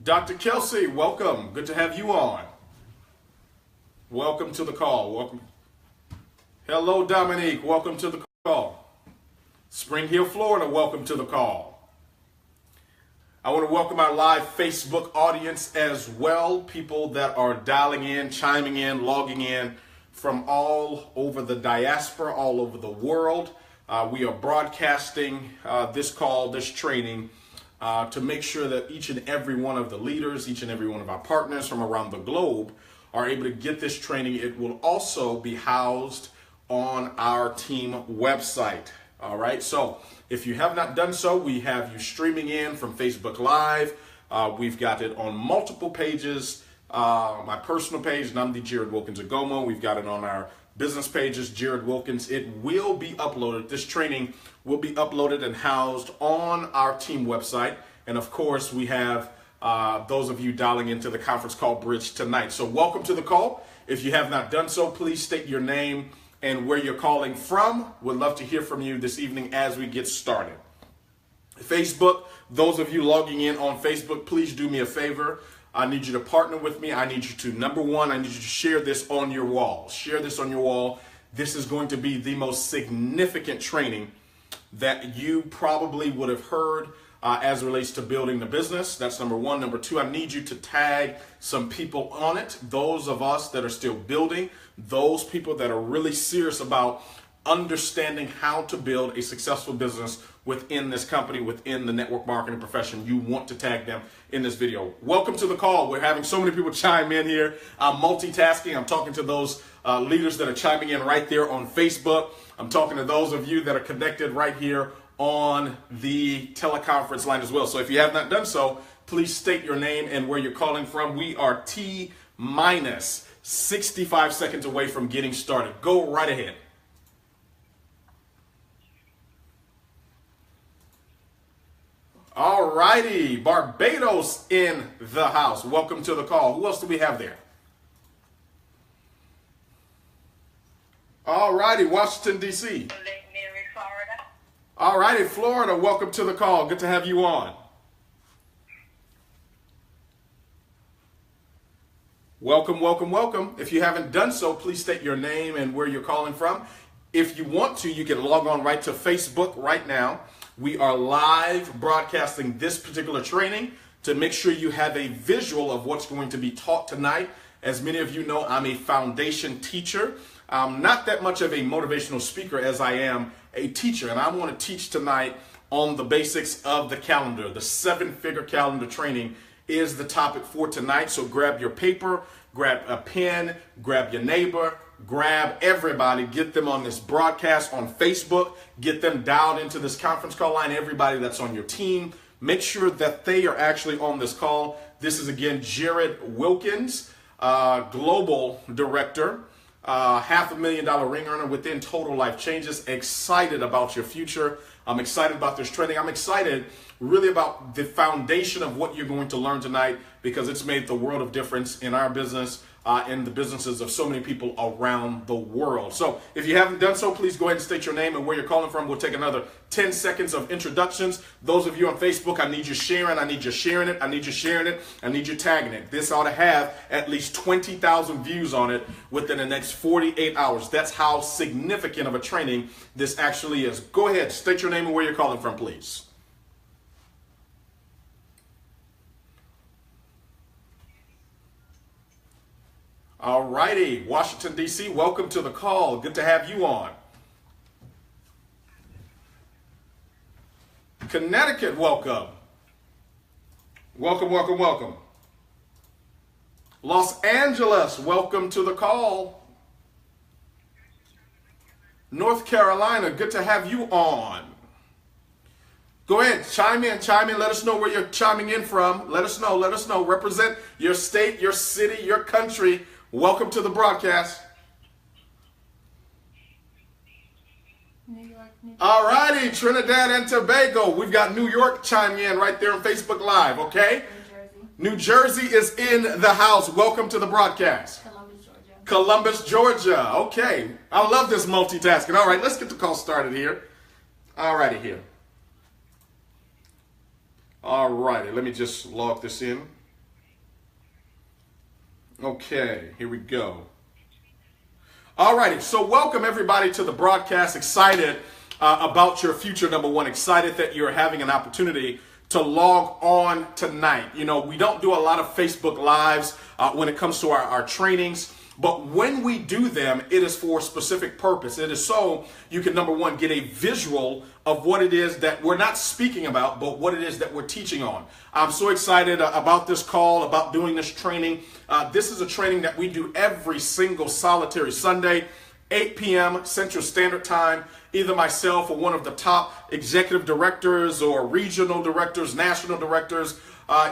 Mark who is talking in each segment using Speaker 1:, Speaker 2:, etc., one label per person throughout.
Speaker 1: Dr. Kelsey, welcome. Good to have you on. Welcome to the call. Welcome. Hello, Dominique. Welcome to the call. Spring Hill, Florida. Welcome to the call. I want to welcome our live Facebook audience as well. People that are dialing in, chiming in, logging in from all over the diaspora, all over the world. We are broadcasting this call, this training, to make sure that each and every one of the leaders, each and every one of our partners from around the globe are able to get this training. It will also be housed on our team website. All right, so if you have not done so, we have you streaming in from Facebook Live. We've got it on multiple pages. My personal page, Namdi Jarrod Wilkins Agomo. We've got it on our business pages, Jarrod Wilkins. It will be uploaded. This training will be uploaded and housed on our team website. And of course, we have those of you dialing into the conference call bridge tonight. So welcome to the call. If you have not done so, please state your name and where you're calling from. We'd love to hear from you this evening as we get started. Facebook, those of you logging in on Facebook, please do me a favor. I need you to partner with me. I need you to, number one, I need you to share this on your wall. Share this on your wall. This is going to be the most significant training that you probably would have heard as it relates to building the business. That's number one. Number two, I need you to tag some people on it. Those of us that are still building, those people that are really serious about understanding how to build a successful business within this company, within the network marketing profession. You want to tag them in this video. Welcome to the call. We're having so many people chime in here. I'm multitasking. I'm talking to those leaders that are chiming in right there on Facebook. I'm talking to those of you that are connected right here on the teleconference line as well. So if you have not done so, please state your name and where you're calling from. We are T-minus 65 seconds away from getting started. Go right ahead. All righty, Barbados in the house. Welcome to the call. Who else do we have there? All righty, Washington, D.C.
Speaker 2: Lake Mary, Florida.
Speaker 1: All righty, Florida. Welcome to the call. Good to have you on. Welcome, welcome, welcome. If you haven't done so, please state your name and where you're calling from. If you want to, you can log on right to Facebook right now. We are live broadcasting this particular training to make sure you have a visual of what's going to be taught tonight. As many of you know, I'm a foundation teacher. I'm not that much of a motivational speaker as I am a teacher, and I want to teach tonight on the basics of the calendar. The 7-figure calendar training is the topic for tonight. So grab your paper, grab a pen, grab your neighbor, grab everybody, get them on this broadcast on Facebook, get them dialed into this conference call line, everybody that's on your team. Make sure that they are actually on this call. This is, again, Jarrod Wilkins, Global Director, $500,000 ring earner within Total Life Changes. Excited about your future. I'm excited about this training. I'm excited really about the foundation of what you're going to learn tonight, because it's made the world of difference in our business, in the businesses of so many people around the world. So if you haven't done so, please go ahead and state your name and where you're calling from. We'll take another 10 seconds of introductions. Those of you on Facebook, I need you sharing. I need you sharing it. I need you sharing it. I need you tagging it. This ought to have at least 20,000 views on it within the next 48 hours. That's how significant of a training this actually is. Go ahead, state your name and where you're calling from, please. All righty, Washington, D.C., welcome to the call. Good to have you on. Connecticut, welcome. Welcome, welcome, welcome. Los Angeles, welcome to the call. North Carolina, good to have you on. Go ahead, chime in, let us know where you're chiming in from. Let us know, represent your state, your city, your country. Welcome to the broadcast.
Speaker 3: New York.
Speaker 1: All righty, Trinidad and Tobago. We've got New York chiming in right there on Facebook Live, okay? New Jersey is in the house. Welcome to the broadcast. Columbus, Georgia. Okay. I love this multitasking. All right, let's get the call started here. All righty here. All righty, let me just log this in. Okay, here we go. All righty, so welcome everybody to the broadcast. Excited about your future, number one. Excited that you're having an opportunity to log on tonight. You know, we don't do a lot of Facebook Lives when it comes to our trainings. But when we do them, it is for a specific purpose. It is so you can, number one, get a visual of what it is that we're not speaking about, but what it is that we're teaching on. I'm so excited about this call, about doing this training. This is a training that we do every single solitary Sunday, 8 p.m. Central Standard Time. Either myself or one of the top executive directors or regional directors, national directors,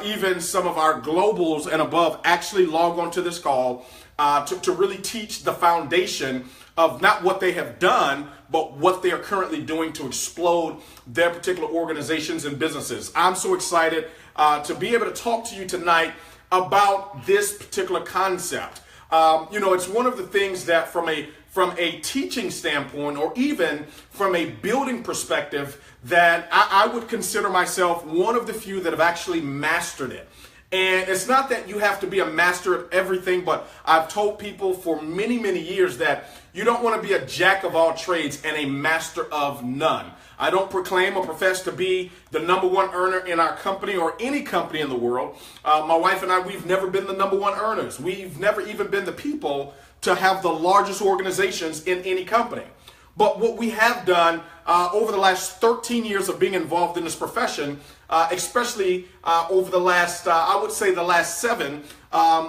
Speaker 1: even some of our globals and above actually log on to this call to really teach the foundation of not what they have done, but what they are currently doing to explode their particular organizations and businesses. I'm so excited to be able to talk to you tonight about this particular concept. You know, it's one of the things that from a teaching standpoint, or even from a building perspective, that I would consider myself one of the few that have actually mastered it. And it's not that you have to be a master of everything, but I've told people for many, many years that you don't want to be a jack of all trades and a master of none. I don't proclaim or profess to be the number one earner in our company or any company in the world. My wife and I, we've never been the number one earners. We've never even been the people to have the largest organizations in any company. But what we have done over the last 13 years of being involved in this profession, especially over the last, I would say the last 7,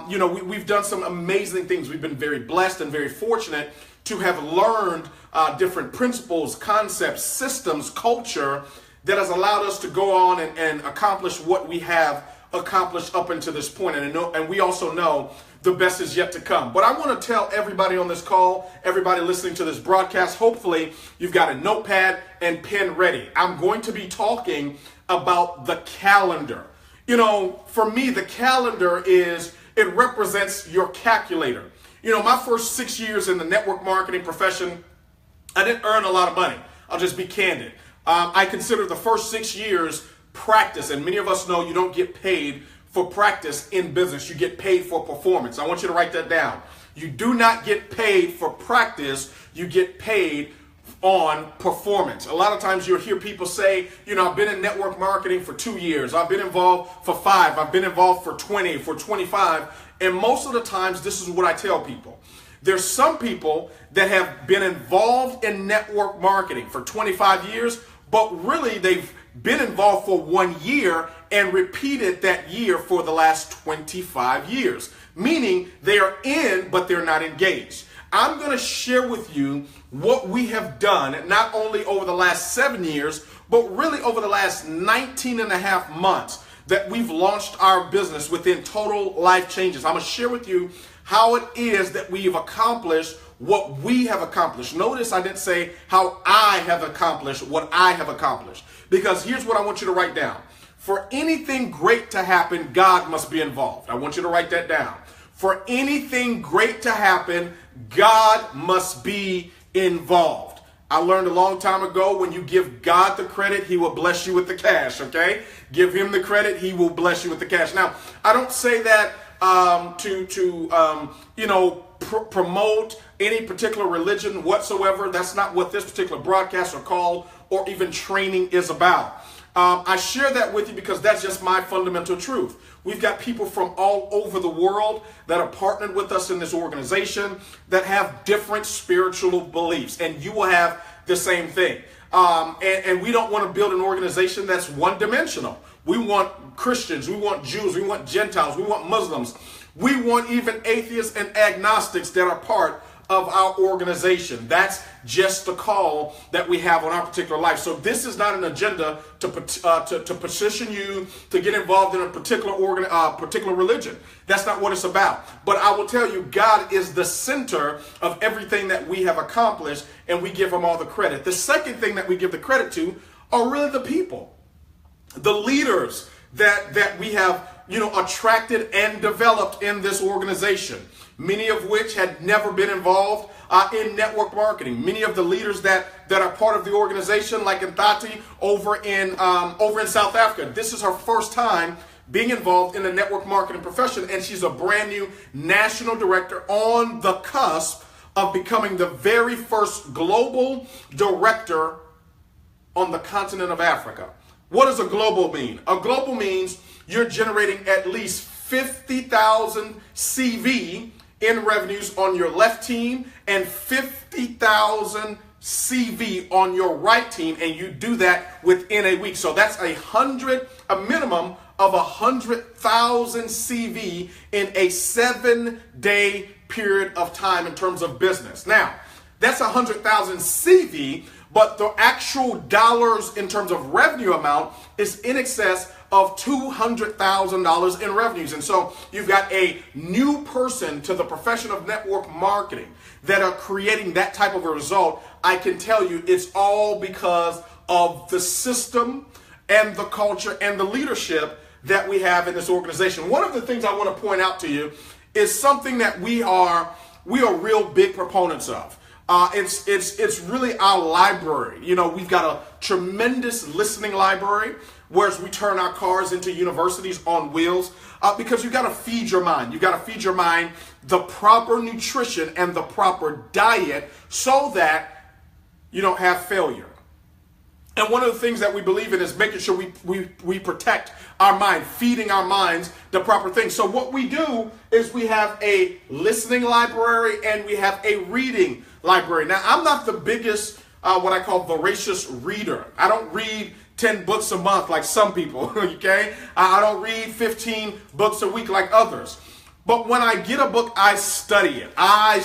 Speaker 1: you know, we've done some amazing things. We've been very blessed and very fortunate to have learned different principles, concepts, systems, culture that has allowed us to go on and accomplish what we have accomplished up until this point. And we also know the best is yet to come. But I want to tell everybody on this call, everybody listening to this broadcast, hopefully you've got a notepad and pen ready. I'm going to be talking about the calendar. You know, for me, the calendar it represents your calculator. You know, my first 6 years in the network marketing profession, I didn't earn a lot of money. I'll just be candid. I consider the first 6 years practice, and many of us know you don't get paid for practice in business. You get paid for performance. I want you to write that down. You do not get paid for practice. You get paid on performance. A lot of times you'll hear people say, you know, I've been in network marketing for 2 years. I've been involved for 5. I've been involved for 20, for 25. And most of the times, this is what I tell people. There's some people that have been involved in network marketing for 25 years, but really they've been involved for 1 year and repeated that year for the last 25 years, meaning they are in, but they're not engaged. I'm going to share with you what we have done, not only over the last 7 years, but really over the last 19 and a half months that we've launched our business within Total Life Changes. I'm going to share with you how it is that we've accomplished what we have accomplished. Notice I didn't say how I have accomplished what I have accomplished, because here's what I want you to write down. For anything great to happen, God must be involved. I want you to write that down. For anything great to happen, God must be involved. I learned a long time ago, when you give God the credit, he will bless you with the cash, okay? Give him the credit, he will bless you with the cash. Now, I don't say that promote any particular religion whatsoever. That's not what this particular broadcast or call or even training is about. I share that with you because that's just my fundamental truth. We've got people from all over the world that are partnered with us in this organization that have different spiritual beliefs, and you will have the same thing. And we don't want to build an organization that's one-dimensional. We want Christians, we want Jews, we want Gentiles, we want Muslims. We want even atheists and agnostics that are part of our organization. That's just the call that we have on our particular life. So this is not an agenda to position you to get involved in a particular religion. That's not what it's about. But I will tell you, God is the center of everything that we have accomplished, and we give him all the credit. The second thing that we give the credit to are really the people, the leaders that we have, attracted and developed in this organization, many of which had never been involved in network marketing. Many of the leaders that are part of the organization, like Nthati over in South Africa, this is her first time being involved in the network marketing profession, and she's a brand new national director on the cusp of becoming the very first global director on the continent of Africa. What does a global mean? A global means you're generating at least 50,000 CV in revenues on your left team and 50,000 CV on your right team, and you do that within a week. So that's a minimum of 100,000 CV in a 7-day period of time in terms of business. Now, that's 100,000 CV, but the actual dollars in terms of revenue amount is in excess of $200,000 in revenues. And so you've got a new person to the profession of network marketing that are creating that type of a result. I can tell you it's all because of the system and the culture and the leadership that we have in this organization. One of the things I want to point out to you is something that we are real big proponents of. It's really our library. You know, we've got a tremendous listening library, whereas we turn our cars into universities on wheels, because you've got to feed your mind. You've got to feed your mind the proper nutrition and the proper diet so that you don't have failure. And one of the things that we believe in is making sure we protect our mind, feeding our minds the proper things. So what we do is we have a listening library and we have a reading library. Now, I'm not the biggest, what I call voracious reader. I don't read 10 books a month like some people, okay? I don't read 15 books a week like others. But when I get a book, I study it. I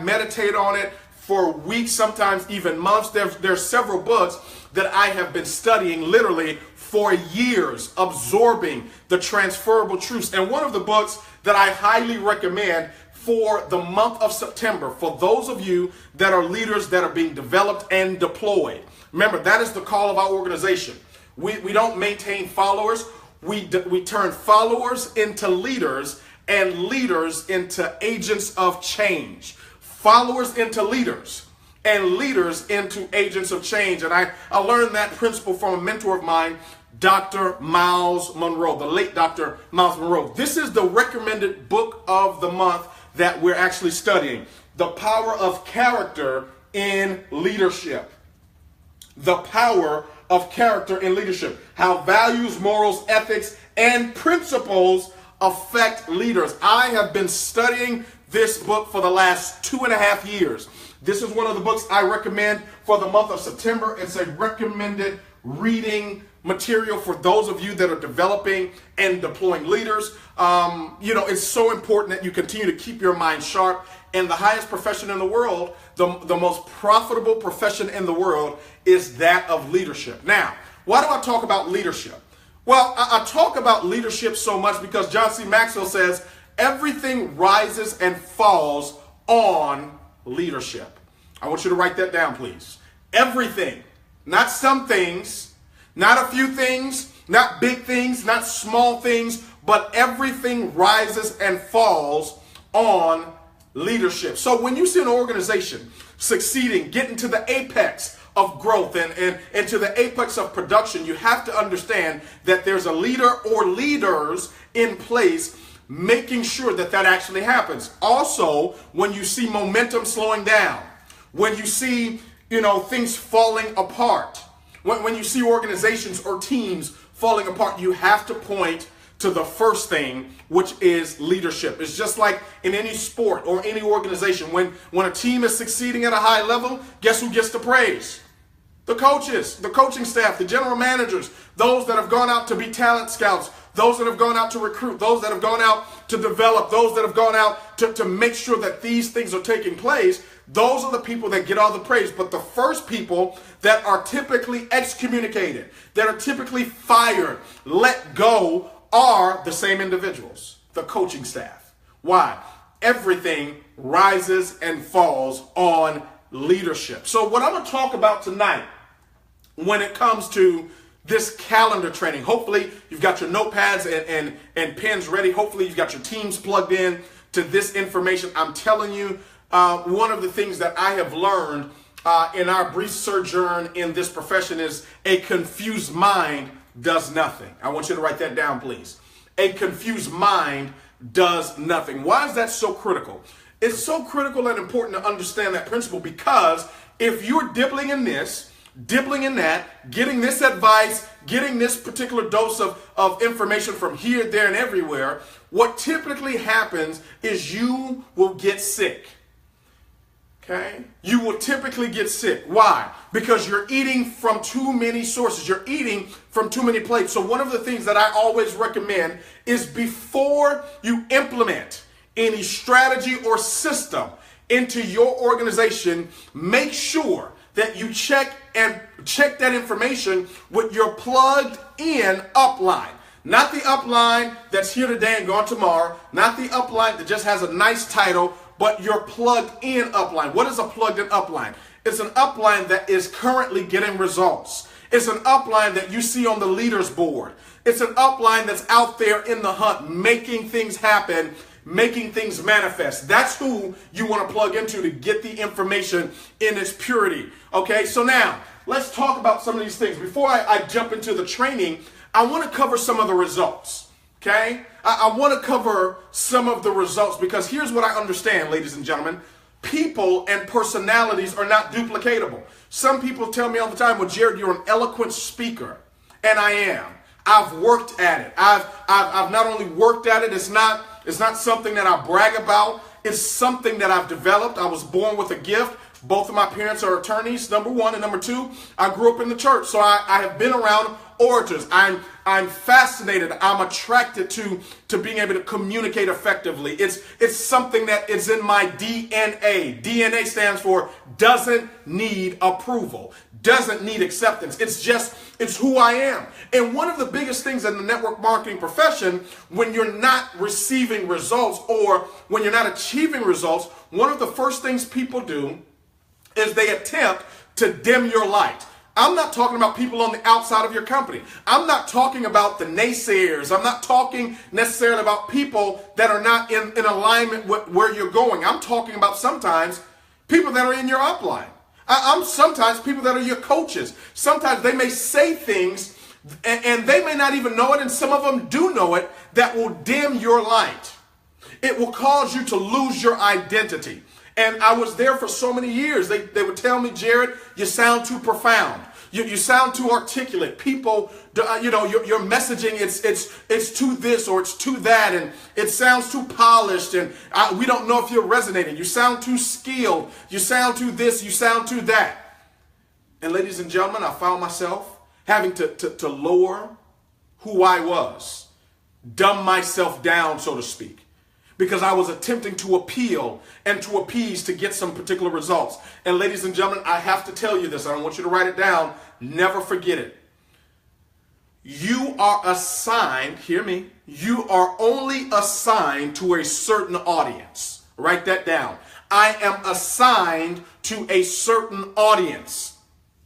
Speaker 1: meditate on it for weeks, sometimes even months. There's several books that I have been studying literally for years, absorbing the transferable truths. And one of the books that I highly recommend for the month of September, for those of you that are leaders that are being developed and deployed. Remember, that is the call of our organization. We don't maintain followers. We turn followers into leaders and leaders into agents of change. Followers into leaders and leaders into agents of change. And I learned that principle from a mentor of mine, Dr. Miles Monroe, the late Dr. Miles Monroe. This is the recommended book of the month that we're actually studying. The Power of Character in Leadership. The Power of Character in Leadership. How values, morals, ethics, and principles affect leaders. I have been studying this book for the last 2.5 years. This is one of the books I recommend for the month of September. It's a recommended reading material for those of you that are developing and deploying leaders. It's so important that you continue to keep your mind sharp. And the highest profession in the world, the most profitable profession in the world, is that of leadership. Now, why do I talk about leadership? Well, I talk about leadership so much because John C. Maxwell says, everything rises and falls on leadership. I want you to write that down, please. Everything, not some things, not a few things, not big things, not small things, but everything rises and falls on leadership. So when you see an organization succeeding, getting to the apex of growth and to the apex of production, you have to understand that there's a leader or leaders in place making sure that that actually happens. Also, when you see momentum slowing down, when you see, things falling apart, when you see organizations or teams falling apart, you have to point to the first thing, which is leadership. It's just like in any sport or any organization. When a team is succeeding at a high level, guess who gets the praise? The coaches, the coaching staff, the general managers, those that have gone out to be talent scouts, those that have gone out to recruit, those that have gone out to develop, those that have gone out to make sure that these things are taking place. Those are the people that get all the praise. But the first people that are typically excommunicated, that are typically fired, let go, are the same individuals, the coaching staff. Why? Everything rises and falls on leadership. So what I'm going to talk about tonight, when it comes to this calendar training, hopefully you've got your notepads and pens ready. Hopefully you've got your teams plugged in to this information. I'm telling you, one of the things that I have learned in our brief sojourn in this profession is a confused mind does nothing. I want you to write that down, please. A confused mind does nothing. Why is that so critical? It's so critical and important to understand that principle, because if you're dibbling in this, dibbling in that, getting this advice, getting this particular dose of information from here, there, and everywhere, what typically happens is you will get sick. Okay? You will typically get sick. Why? Because you're eating from too many sources. You're eating from too many plates. So one of the things that I always recommend is, before you implement any strategy or system into your organization, make sure that you check that information with your plugged in upline. Not the upline that's here today and gone tomorrow. Not the upline that just has a nice title, but your plugged in upline. What is a plugged in upline? It's an upline that is currently getting results. It's an upline that you see on the leaders board. It's an upline that's out there in the hunt, making things happen, making things manifest. That's who you want to plug into to get the information in its purity. Okay, so now let's talk about some of these things. Before I jump into the training, I want to cover some of the results. Okay, I want to cover some of the results, because here's what I understand, ladies and gentlemen. People and personalities are not duplicatable. Some people tell me all the time, well, Jarrod, you're an eloquent speaker. And I am. I've worked at it. I've not only worked at it, it's not something that I brag about. It's something that I've developed. I was born with a gift. Both of my parents are attorneys, number one. And number two, I grew up in the church. So I have been around orators. I'm fascinated. I'm attracted to being able to communicate effectively. It's something that is in my DNA. DNA stands for doesn't need approval, doesn't need acceptance. It's who I am. And one of the biggest things in the network marketing profession, when you're not receiving results or when you're not achieving results, one of the first things people do is they attempt to dim your light. I'm not talking about people on the outside of your company. I'm not talking about the naysayers. I'm not talking necessarily about people that are not in alignment with where you're going. I'm talking about sometimes people that are in your upline. I'm sometimes people that are your coaches. Sometimes they may say things and they may not even know it, and some of them do know it, that will dim your light. It will cause you to lose your identity. And I was there for so many years. They would tell me, Jarrod, you sound too profound. You sound too articulate. People, your messaging, it's to this or it's to that, and it sounds too polished, and we don't know if you're resonating. You sound too skilled. You sound too this. You sound too that. And ladies and gentlemen, I found myself having to lower who I was, dumb myself down, so to speak, because I was attempting to appeal and to appease to get some particular results. And ladies and gentlemen, I have to tell you this. I don't want you to write it down. Never forget it. You are assigned, hear me, you are only assigned to a certain audience. Write that down. I am assigned to a certain audience.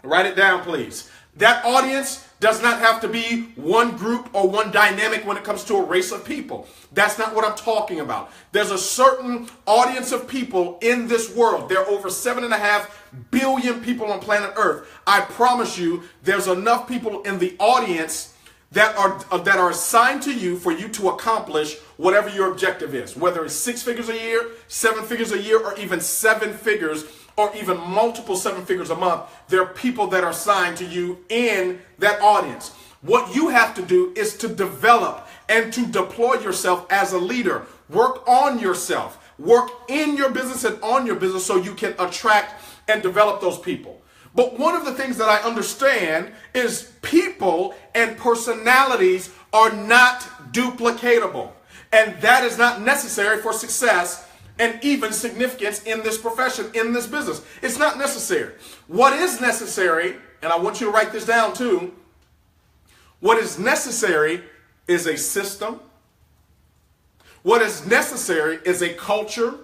Speaker 1: Write it down, please. That audience does not have to be one group or one dynamic when it comes to a race of people. That's not what I'm talking about. There's a certain audience of people in this world. There are over 7.5 billion people on planet Earth. I promise you, there's enough people in the audience that are assigned to you for you to accomplish whatever your objective is, whether it's 6 figures a year, 7 figures a year, or even 7 figures, or even multiple 7 figures a month. There are people that are assigned to you in that audience. What you have to do is to develop and to deploy yourself as a leader. Work on yourself. Work in your business and on your business so you can attract and develop those people. But one of the things that I understand is people and personalities are not duplicatable. And that is not necessary for success and even significance in this profession, in this business. It's not necessary. What is necessary, and I want you to write this down too, what is necessary is a system. What is necessary is a culture.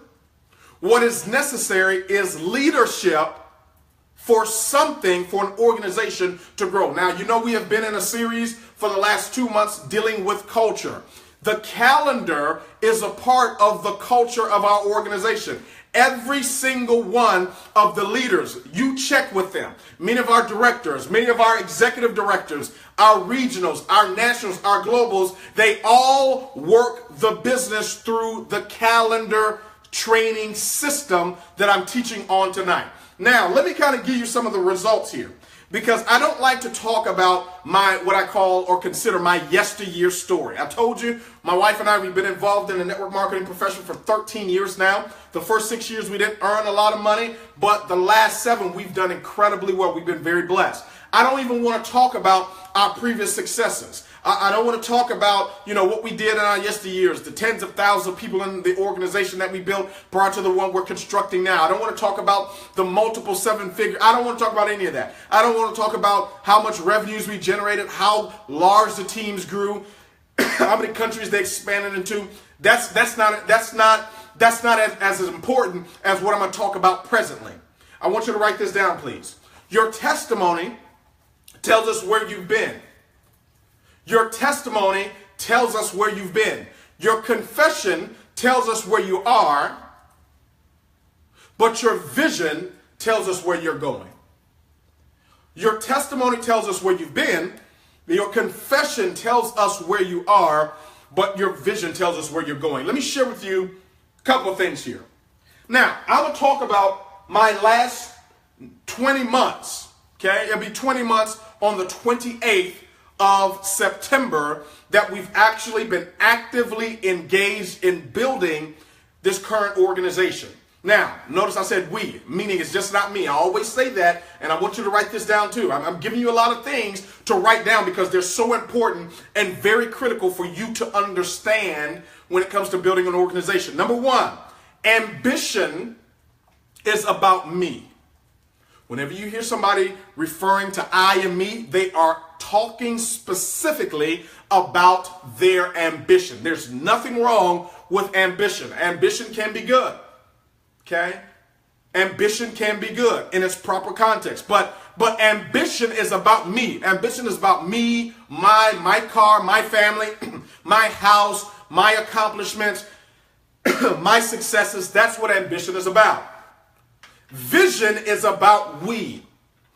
Speaker 1: What is necessary is leadership for something, for an organization to grow. Now, you know we have been in a series for the last 2 months dealing with culture. The calendar is a part of the culture of our organization. Every single one of the leaders, you check with them. Many of our directors, many of our executive directors, our regionals, our nationals, our globals, they all work the business through the calendar training system that I'm teaching on tonight. Now, let me kind of give you some of the results here, because I don't like to talk about what I call or consider my yesteryear story. I told you, my wife and I, we've been involved in the network marketing profession for 13 years now. The first 6 years we didn't earn a lot of money, but the last 7 we've done incredibly well. We've been very blessed. I don't even want to talk about our previous successes. I don't want to talk about, what we did in our yesteryears, the tens of thousands of people in the organization that we built prior to the one we're constructing now. I don't want to talk about the multiple 7-figure. I don't want to talk about any of that. I don't want to talk about how much revenues we generated, how large the teams grew, how many countries they expanded into. That's not as important as what I'm going to talk about presently. I want you to write this down, please. Your testimony tells us where you've been. Your testimony tells us where you've been. Your confession tells us where you are, but your vision tells us where you're going. Your testimony tells us where you've been. Your confession tells us where you are, but your vision tells us where you're going. Let me share with you a couple of things here. Now, I'm going to talk about my last 20 months. Okay, it'll be 20 months on the 28th of September that we've actually been actively engaged in building this current organization. Now, notice I said we, meaning it's just not me. I always say that, and I want you to write this down too. I'm giving you a lot of things to write down because they're so important and very critical for you to understand when it comes to building an organization. Number 1, ambition is about me. Whenever you hear somebody referring to I and me, they are talking specifically about their ambition. There's nothing wrong with ambition. Ambition can be good. Okay? Ambition can be good in its proper context. But ambition is about me. Ambition is about me, my car, my family, my house, my accomplishments, my successes. That's what ambition is about. Vision is about we,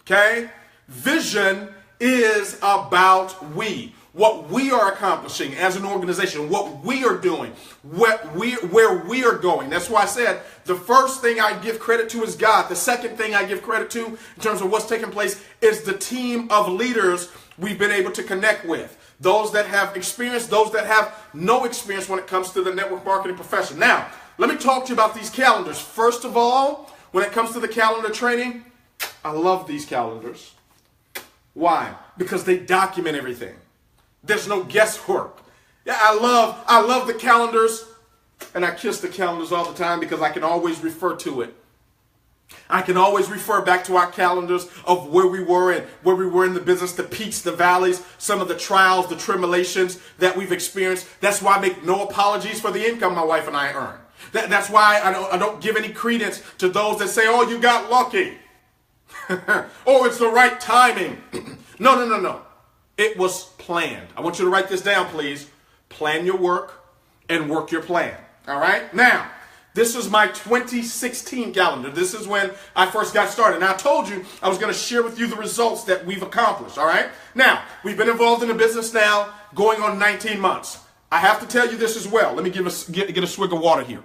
Speaker 1: okay? Vision is about we. What we are accomplishing as an organization, what we are doing, where we are going. That's why I said the first thing I give credit to is God. The second thing I give credit to in terms of what's taking place is the team of leaders we've been able to connect with. Those that have experience, those that have no experience when it comes to the network marketing profession. Now, let me talk to you about these calendars. First of all, when it comes to the calendar training, I love these calendars. Why? Because they document everything. There's no guesswork. Yeah, I love the calendars, and I kiss the calendars all the time because I can always refer to it. I can always refer back to our calendars of where we were and where we were in the business, the peaks, the valleys, some of the trials, the tribulations that we've experienced. That's why I make no apologies for the income my wife and I earn. That's why I don't give any credence to those that say, oh, you got lucky. Oh, it's the right timing. No. It was planned. I want you to write this down, please. Plan your work and work your plan. All right? Now, this is my 2016 calendar. This is when I first got started. Now, I told you I was going to share with you the results that we've accomplished. All right? Now, we've been involved in the business now going on 19 months. I have to tell you this as well. Let me get a swig of water here.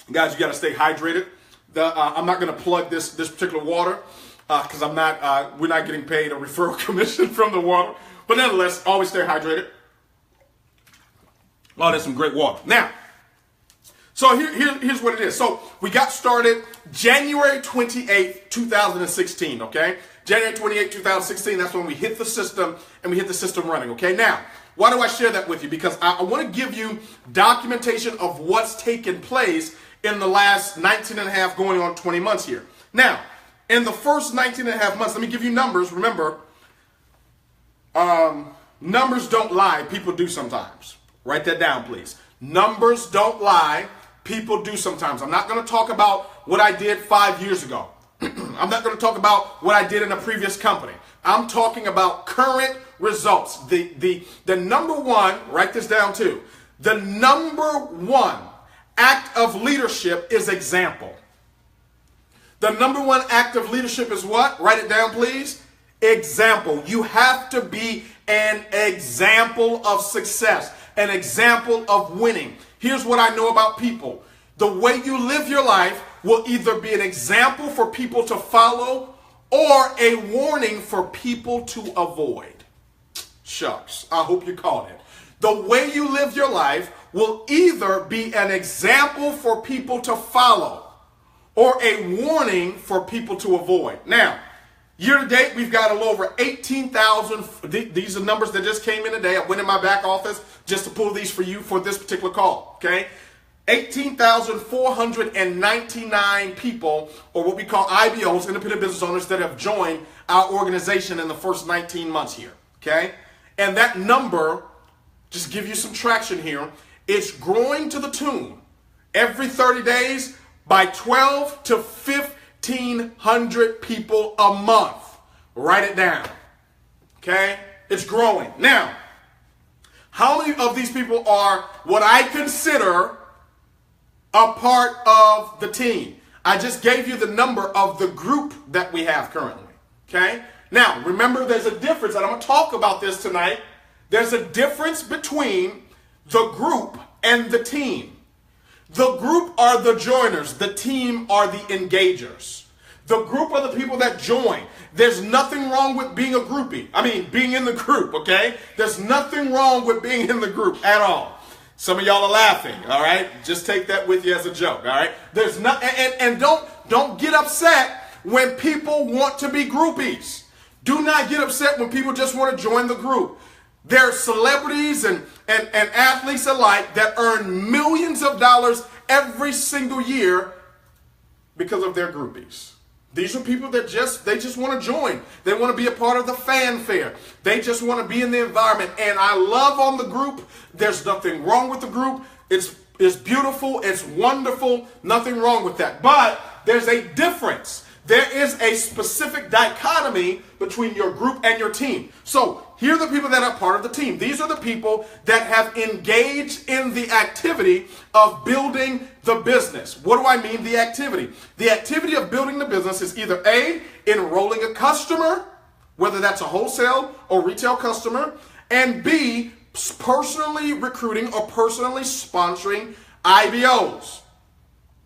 Speaker 1: Guys, you got to stay hydrated. I'm not going to plug this particular water because we're not getting paid a referral commission from the water. But nonetheless, always stay hydrated. Oh, that's some great water. Now, so here's what it is. So we got started January 28th, 2016, okay? January 28th, 2016, that's when we hit the system and we hit the system running, okay? Now, why do I share that with you? Because I want to give you documentation of what's taken place in the last 19 and a half going on 20 months here. Now, in the first 19 and a half months, let me give you numbers. Remember, numbers don't lie. People do sometimes. Write that down, please. Numbers don't lie. People do sometimes. I'm not going to talk about what I did 5 years ago. I'm not going to talk about what I did in a previous company. I'm talking about current results. The number one, write this down too. The number one act of leadership is example. The number one act of leadership is what? Write it down, please. Example. You have to be an example of success, an example of winning. Here's what I know about people. The way you live your life will either be an example for people to follow or a warning for people to avoid. Shucks, I hope you caught it. The way you live your life will either be an example for people to follow or a warning for people to avoid. Now, year to date, we've got a little over 18,000. These are numbers that just came in today. I went in my back office just to pull these for you for this particular call, okay? 18,499 people, or what we call IBOs, independent business owners, that have joined our organization in the first 19 months here, okay? And that number, just give you some traction here, it's growing to the tune every 30 days by 12 to 1,500 people a month. Write it down, okay? It's growing. Now, how many of these people are what I consider a part of the team? I just gave you the number of the group that we have currently, okay? Now, remember, there's a difference, and I'm going to talk about this tonight. There's a difference between the group and the team. The group are the joiners. The team are the engagers. The group are the people that join. There's nothing wrong with being a groupie. I mean, being in the group, okay? There's nothing wrong with being in the group at all. Some of y'all are laughing, all right? Just take that with you as a joke, all right? There's not, and don't get upset when people want to be groupies. Do not get upset when people just want to join the group. There are celebrities and athletes alike that earn millions of dollars every single year because of their groupies. These are people that just want to join. They want to be a part of the fanfare. They just want to be in the environment. And I love on the group. There's nothing wrong with the group. It's beautiful. It's wonderful. Nothing wrong with that. But there's a difference. There is a specific dichotomy between your group and your team. So here are the people that are part of the team. These are the people that have engaged in the activity of building the business. What do I mean, the activity? The activity of building the business is either A, enrolling a customer, whether that's a wholesale or retail customer, and B, personally recruiting or personally sponsoring IBOs.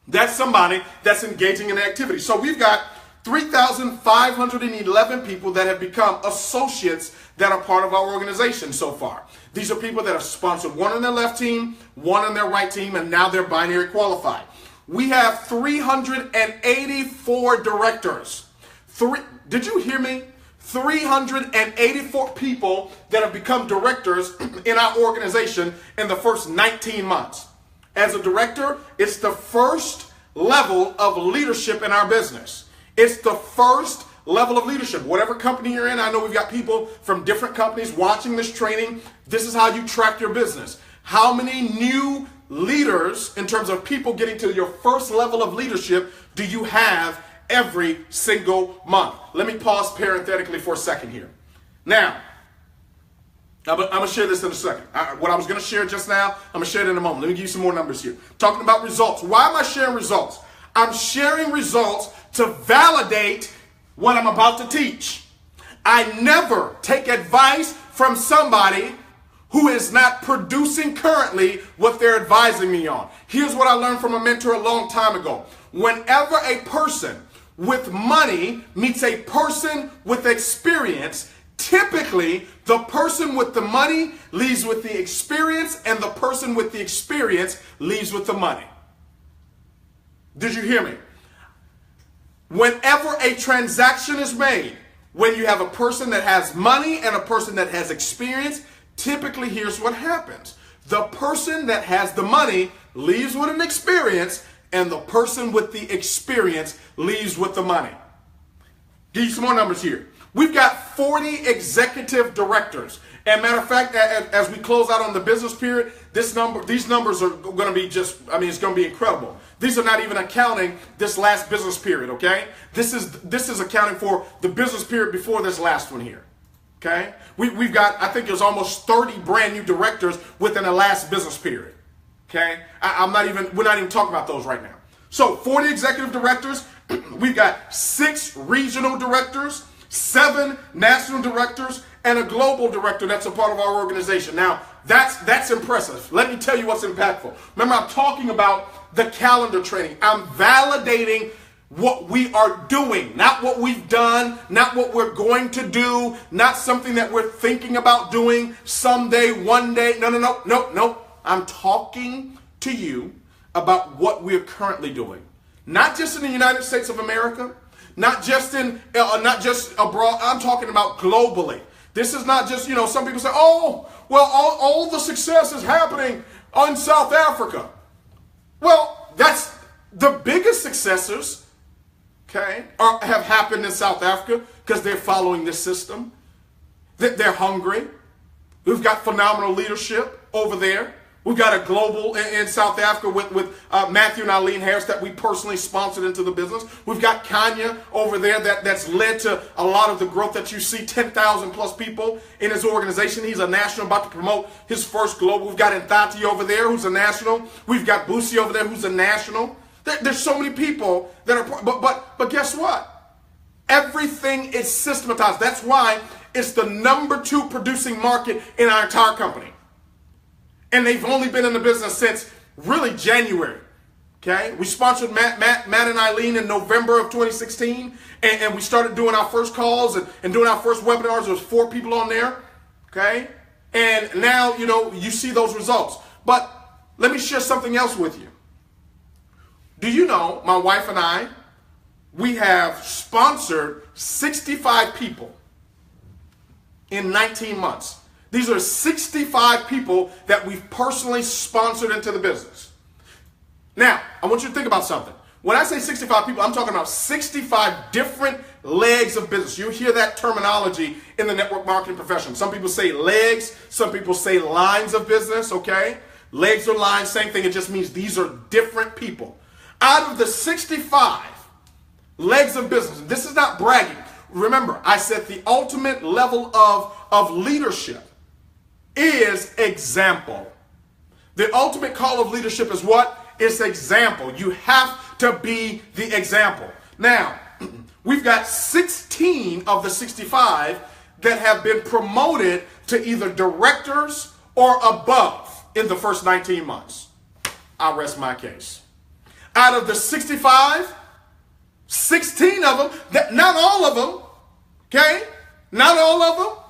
Speaker 1: That's somebody that's engaging in activity. So we've got 3,511 people that have become associates that are part of our organization so far. These are people that have sponsored one on their left team, one on their right team, and now they're binary qualified. We have 384 directors. Did you hear me? 384 people that have become directors in our organization in the first 19 months. As a director, it's the first level of leadership in our business. It's the first level of leadership. Whatever company you're in, I know we've got people from different companies watching this training. This is how you track your business. How many new leaders, in terms of people getting to your first level of leadership, do you have every single month? Let me pause parenthetically for a second here. Now, I'm going to share this in a second. What I was going to share just now, I'm going to share it in a moment. Let me give you some more numbers here. Talking about results. Why am I sharing results? I'm sharing results to validate what I'm about to teach. I never take advice from somebody who is not producing currently what they're advising me on. Here's what I learned from a mentor a long time ago. Whenever a person with money meets a person with experience, typically, the person with the money leaves with the experience, and the person with the experience leaves with the money. Did you hear me? Whenever a transaction is made, when you have a person that has money and a person that has experience, typically here's what happens. The person that has the money leaves with an experience, and the person with the experience leaves with the money. Give you some more numbers here. We've got 40 executive directors. And matter of fact, as we close out on the business period, these numbers are going to be it's going to be incredible. These are not even accounting this last business period, okay? This is accounting for the business period before this last one here, okay? We've got, I think there's almost 30 brand new directors within the last business period. Okay, we're not even talking about those right now. So 40 executive directors, we've got 6 regional directors, 7 national directors, and a global director that's a part of our organization. Now, that's impressive. Let me tell you what's impactful. Remember, I'm talking about the calendar training. I'm validating what we are doing, not what we've done, not what we're going to do, not something that we're thinking about doing someday, one day. No. I'm talking to you about what we're currently doing. Not just in the United States of America, not just abroad. I'm talking about globally. This is not just, some people say, oh, well, all the success is happening in South Africa. Well, that's the biggest successes, okay, have happened in South Africa because they're following this system. They're hungry. We've got phenomenal leadership over there. We've got a global in South Africa with Matthew and Eileen Harris that we personally sponsored into the business. We've got Kanye over there that's led to a lot of the growth that you see, 10,000 plus people in his organization. He's a national, about to promote his first global. We've got Nthati over there who's a national. We've got Boosie over there who's a national. There's so many people that are, but guess what? Everything is systematized. That's why it's the #2 producing market in our entire company. And they've only been in the business since really January. Okay, we sponsored Matt and Eileen in November of 2016, and we started doing our first calls and doing our first webinars. There was 4 people on there. Okay, and now you see those results. But let me share something else with you. Do you know my wife and I? We have sponsored 65 people in 19 months. These are 65 people that we've personally sponsored into the business. Now, I want you to think about something. When I say 65 people, I'm talking about 65 different legs of business. You hear that terminology in the network marketing profession. Some people say legs, some people say lines of business, okay? Legs or lines, same thing. It just means these are different people. Out of the 65 legs of business, this is not bragging. Remember, I said the ultimate level of leadership is example. The ultimate call of leadership is what? It's example. You have to be the example. Now, we've got 16 of the 65 that have been promoted to either directors or above in the first 19 months. I rest my case. Out of the 65, 16 of them, not all of them, okay? Not all of them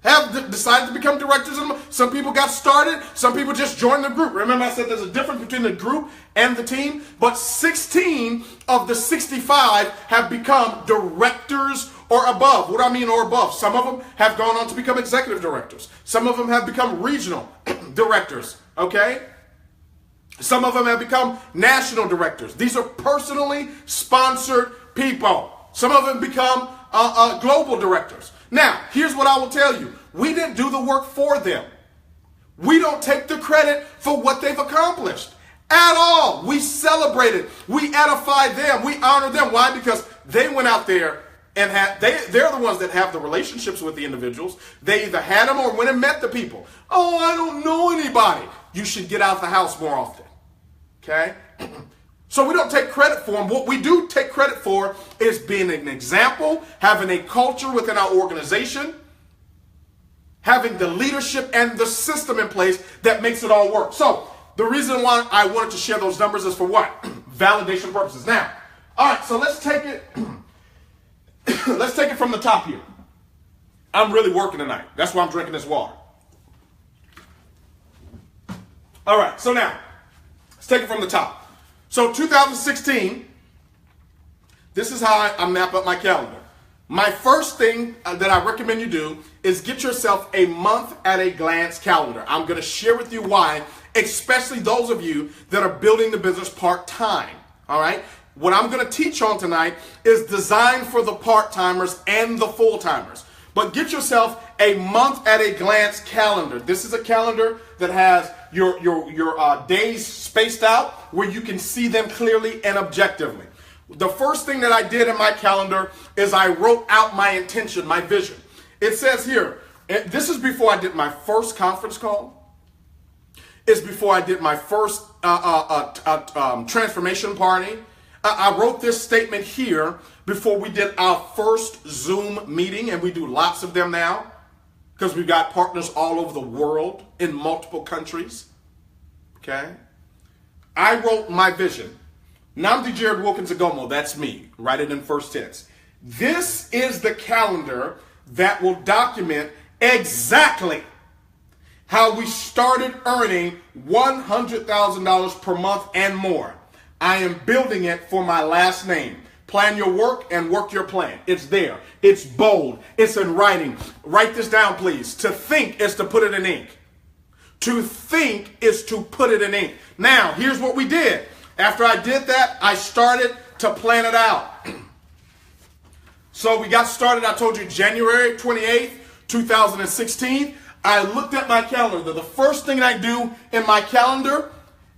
Speaker 1: have decided to become directors. Some people got started. Some people just joined the group. Remember I said there's a difference between the group and the team? But 16 of the 65 have become directors or above. What do I mean or above? Some of them have gone on to become executive directors. Some of them have become regional directors, okay? Some of them have become national directors. These are personally sponsored people. Some of them become global directors. Now, here's what I will tell you. We didn't do the work for them. We don't take the credit for what they've accomplished at all. We celebrated. We edified them. We honor them. Why? Because they went out there and they're the ones that have the relationships with the individuals. They either had them or went and met the people. Oh, I don't know anybody. You should get out of the house more often. Okay? So we don't take credit for them. What we do take credit for is being an example, having a culture within our organization, having the leadership and the system in place that makes it all work. So the reason why I wanted to share those numbers is for what? Validation purposes. Now, all right, so let's take it. Let's take it from the top here. I'm really working tonight. That's why I'm drinking this water. All right, so now, let's take it from the top. So 2016, this is how I map up my calendar. My first thing that I recommend you do is get yourself a month at a glance calendar. I'm going to share with you why, especially those of you that are building the business part-time. All right? What I'm going to teach on tonight is designed for the part-timers and the full-timers. But get yourself a month at a glance calendar. This is a calendar that has your days spaced out where you can see them clearly and objectively. The first thing that I did in my calendar is I wrote out my intention, my vision. It says here, this is before I did my first conference call. is before I did my first transformation party. I wrote this statement here before we did our first Zoom meeting, and we do lots of them now because we've got partners all over the world in multiple countries. Okay? I wrote my vision. Namdi Jarrod Wilkins Agomo, that's me. Write it in first tense. This is the calendar that will document exactly how we started earning $100,000 per month and more. I am building it for my last name. Plan your work and work your plan. It's there. It's bold. It's in writing. Write this down, please. To think is to put it in ink. To think is to put it in ink. Now, here's what we did. After I did that, I started to plan it out. So we got started, I told you, January 28th, 2016. I looked at my calendar. The first thing I do in my calendar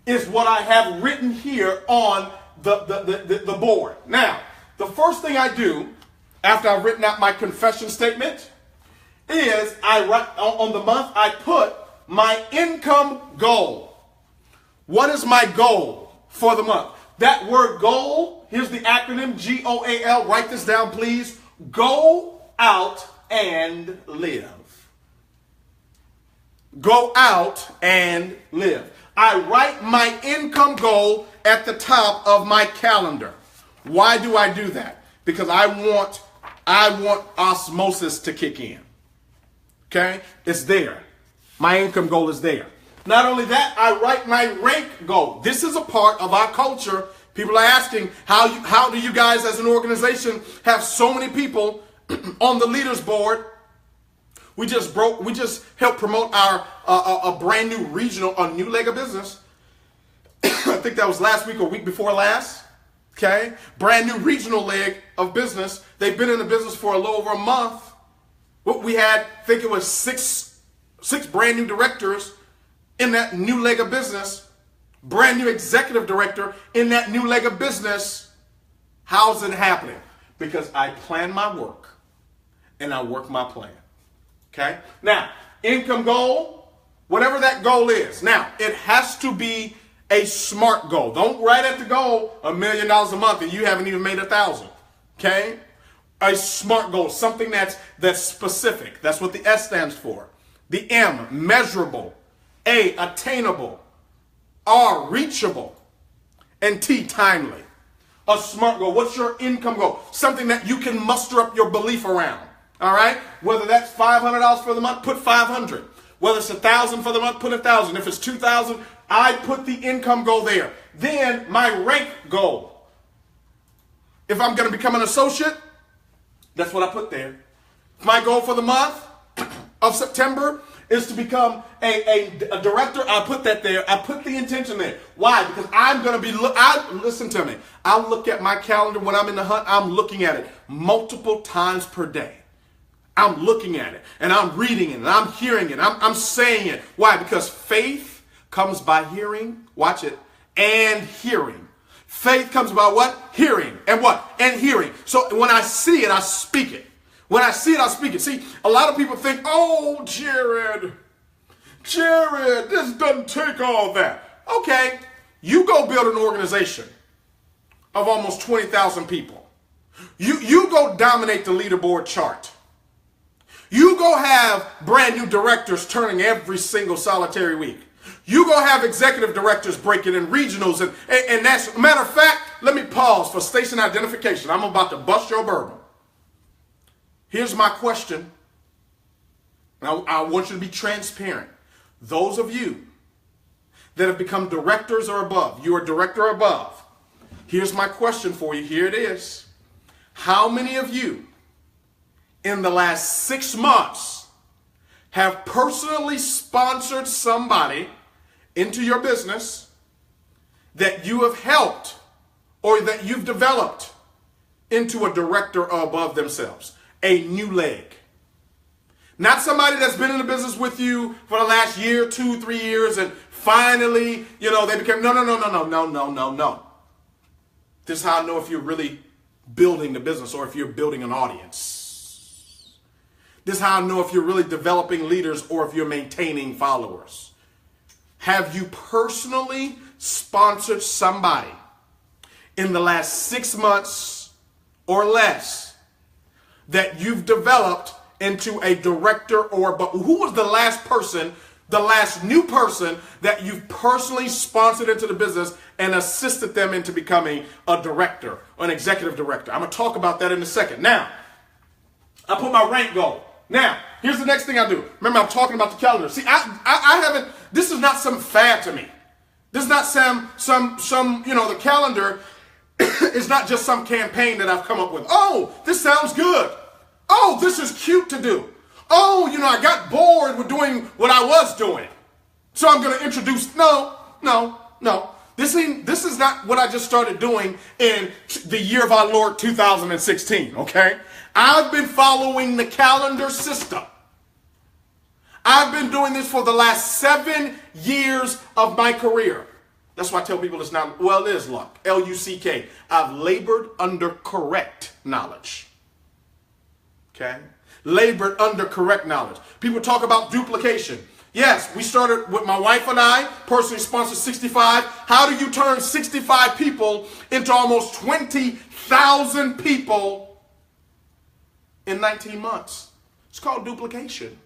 Speaker 1: is what I have written here on the board. Now, the first thing I do after I've written out my confession statement is I write on the month, I put my income goal. What is my goal for the month? That word goal, here's the acronym, GOAL. Write this down, please. Go out and live. Go out and live. I write my income goal at the top of my calendar. Why do I do that? Because I want osmosis to kick in. Okay? It's there. My income goal is there. Not only that, I write my rank goal. This is a part of our culture. People are asking, how do you guys as an organization have so many people on the leaders board? We just helped promote our a brand new regional, a new leg of business. I think that was last week or week before last. Okay, brand new regional leg of business. They've been in the business for a little over a month. What we had, I think it was six brand new directors in that new leg of business. Brand new executive director in that new leg of business. How's it happening? Because I plan my work and I work my plan. Okay? Now, income goal, whatever that goal is. Now, it has to be a SMART goal. Don't write at the goal $1 million a month and you haven't even made 1,000. Okay? A SMART goal, something that's specific. That's what the S stands for. The M, measurable. A, attainable. R, reachable. And T, timely. A SMART goal. What's your income goal? Something that you can muster up your belief around. All right? Whether that's $500 for the month, put 500. Whether it's 1,000 for the month, put 1,000. If it's 2,000, I put the income goal there. Then my rank goal. If I'm going to become an associate, that's what I put there. My goal for the month of September is to become a director. I put that there. I put the intention there. Why? Because I'm going to be, listen to me. I look at my calendar when I'm in the hunt. I'm looking at it multiple times per day. I'm looking at it and I'm reading it and I'm hearing it. I'm saying it. Why? Because faith comes by hearing, watch it, and hearing. Faith comes by what? Hearing. And what? And hearing. So when I see it, I speak it. When I see it, I speak it. See, a lot of people think, oh, Jarrod, this doesn't take all that. Okay, you go build an organization of almost 20,000 people. You go dominate the leaderboard chart. You go have brand new directors turning every single solitary week. You go have executive directors breaking in regionals. And that's, matter of fact, let me pause for station identification. I'm about to bust your bourbon. Here's my question. I want you to be transparent. Those of you that have become directors or above, you are director or above. Here's my question for you. Here it is. How many of you in the last 6 months have personally sponsored somebody into your business that you have helped or that you've developed into a director or above themselves? A new leg. Not somebody that's been in the business with you for the last year, 2, 3 years, and finally, they became, no. This is how I know if you're really building the business or if you're building an audience. This is how I know if you're really developing leaders or if you're maintaining followers. Have you personally sponsored somebody in the last 6 months or less that you've developed into a director? But who was the last person, the last new person that you've personally sponsored into the business and assisted them into becoming a director or an executive director? I'm going to talk about that in a second. Now, I put my rank goal. Now, here's the next thing I do. Remember, I'm talking about the calendar. See, I haven't, this is not some fad to me. This is not some, the calendar is not just some campaign that I've come up with. Oh, this sounds good. Oh, this is cute to do. Oh, I got bored with doing what I was doing. So I'm going to introduce, no. This is not what I just started doing in the year of our Lord 2016, okay? I've been following the calendar system. I've been doing this for the last 7 years of my career. That's why I tell people it's not, well, it is luck, L-U-C-K. I've labored under correct knowledge, okay? Labored under correct knowledge. People talk about duplication. Yes, we started with my wife and I, personally sponsored 65. How do you turn 65 people into almost 20,000 people in 19 months? It's called duplication.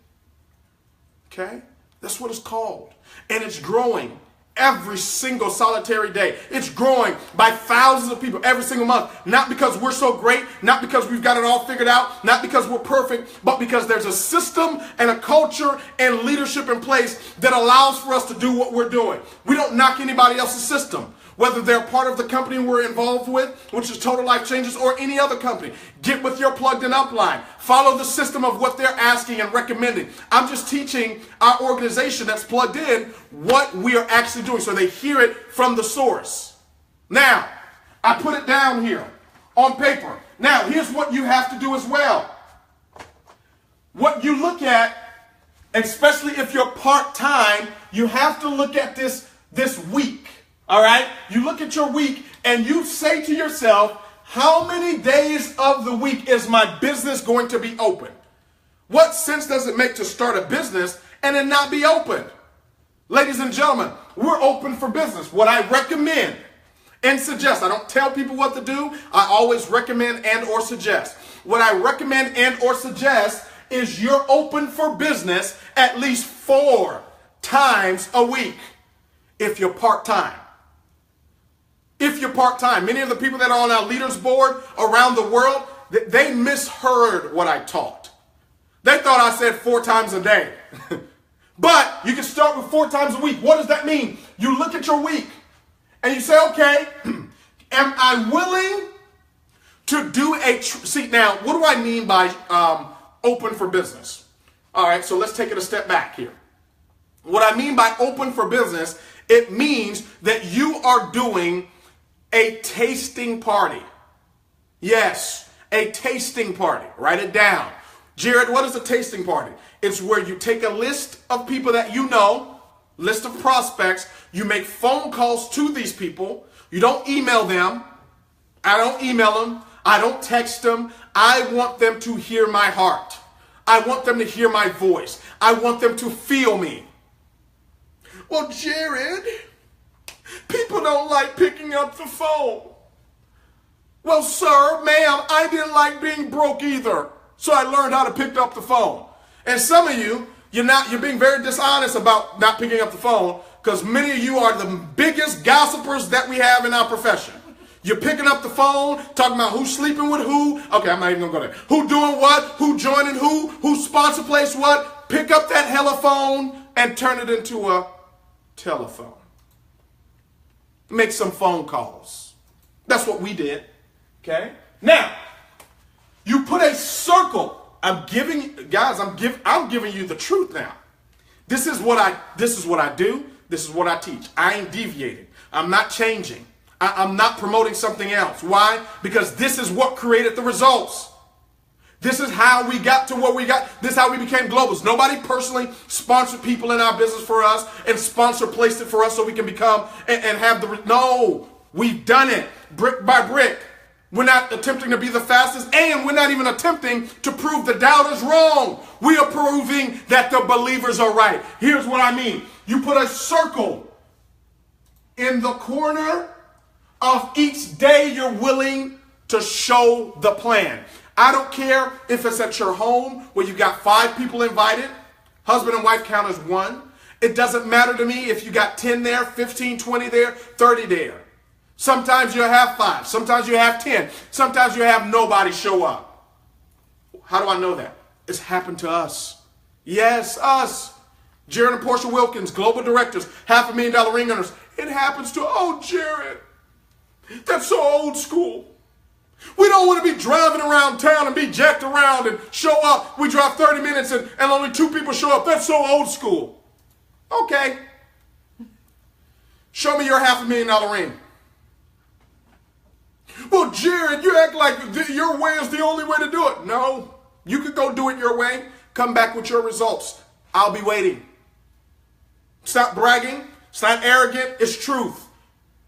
Speaker 1: Okay? That's what it's called. And it's growing every single solitary day. It's growing by thousands of people every single month. Not because we're so great, not because we've got it all figured out, not because we're perfect, but because there's a system and a culture and leadership in place that allows for us to do what we're doing. We don't knock anybody else's system, whether they're part of the company we're involved with, which is Total Life Changes, or any other company. Get with your plugged in upline. Follow the system of what they're asking and recommending. I'm just teaching our organization that's plugged in what we are actually doing so they hear it from the source. Now, I put it down here on paper. Now, here's what you have to do as well. What you look at, especially if you're part-time, you have to look at this week. All right? You look at your week and you say to yourself, how many days of the week is my business going to be open? What sense does it make to start a business and then not be open? Ladies and gentlemen, we're open for business. What I recommend and suggest, I don't tell people what to do. I always recommend and or suggest. What I recommend and or suggest is you're open for business at least 4 times a week if you're part-time. If you're part-time, many of the people that are on our leaders board around the world, they misheard what I taught. They thought I said 4 times a day. But you can start with 4 times a week. What does that mean? You look at your week and you say, okay, am I willing to do see, now, what do I mean by open for business? All right, so let's take it a step back here. What I mean by open for business, it means that you are doing a tasting party. Yes, a tasting party. Write it down. Jarrod, what is a tasting party? It's where you take a list of people that you know, list of prospects. You make phone calls to these people. You don't email them. I don't email them. I don't text them. I want them to hear my heart. I want them to hear my voice. I want them to feel me. Well, Jarrod, people don't like picking up the phone. Well, sir, ma'am, I didn't like being broke either. So I learned how to pick up the phone. And some of you, you're being very dishonest about not picking up the phone because many of you are the biggest gossipers that we have in our profession. You're picking up the phone, talking about who's sleeping with who. Okay, I'm not even going to go there. Who doing what, who joining who sponsor place what. Pick up that telephone and turn it into a telephone. Make some phone calls. That's what we did. Okay? Now, you put a circle. I'm giving you the truth now. This is what I do. This is what I teach. I ain't deviating. I'm not changing. I'm not promoting something else. Why? Because this is what created the results. This is how we got to what we got. This is how we became globals. Nobody personally sponsored people in our business for us and placed it for us so we can become and have the, no, we've done it brick by brick. We're not attempting to be the fastest, and we're not even attempting to prove the doubters wrong. We are proving that the believers are right. Here's what I mean. You put a circle in the corner of each day you're willing to show the plan. I don't care if it's at your home where you got 5 people invited. Husband and wife count as one. It doesn't matter to me if you got 10 there, 15, 20 there, 30 there. Sometimes you'll have 5. Sometimes you have 10. Sometimes you have nobody show up. How do I know that? It's happened to us. Yes, us. Jarrod and Porshea Wilkins, global directors, $500,000 ring earners. It happens to, oh, Jarrod, that's so old school. We don't want to be driving around town and be jacked around and show up. We drive 30 minutes and only 2 people show up. That's so old school. Okay. Show me your $500,000 ring. Well, Jarrod, you act like your way is the only way to do it. No, you could go do it your way. Come back with your results. I'll be waiting. It's not bragging. It's not arrogant. It's truth.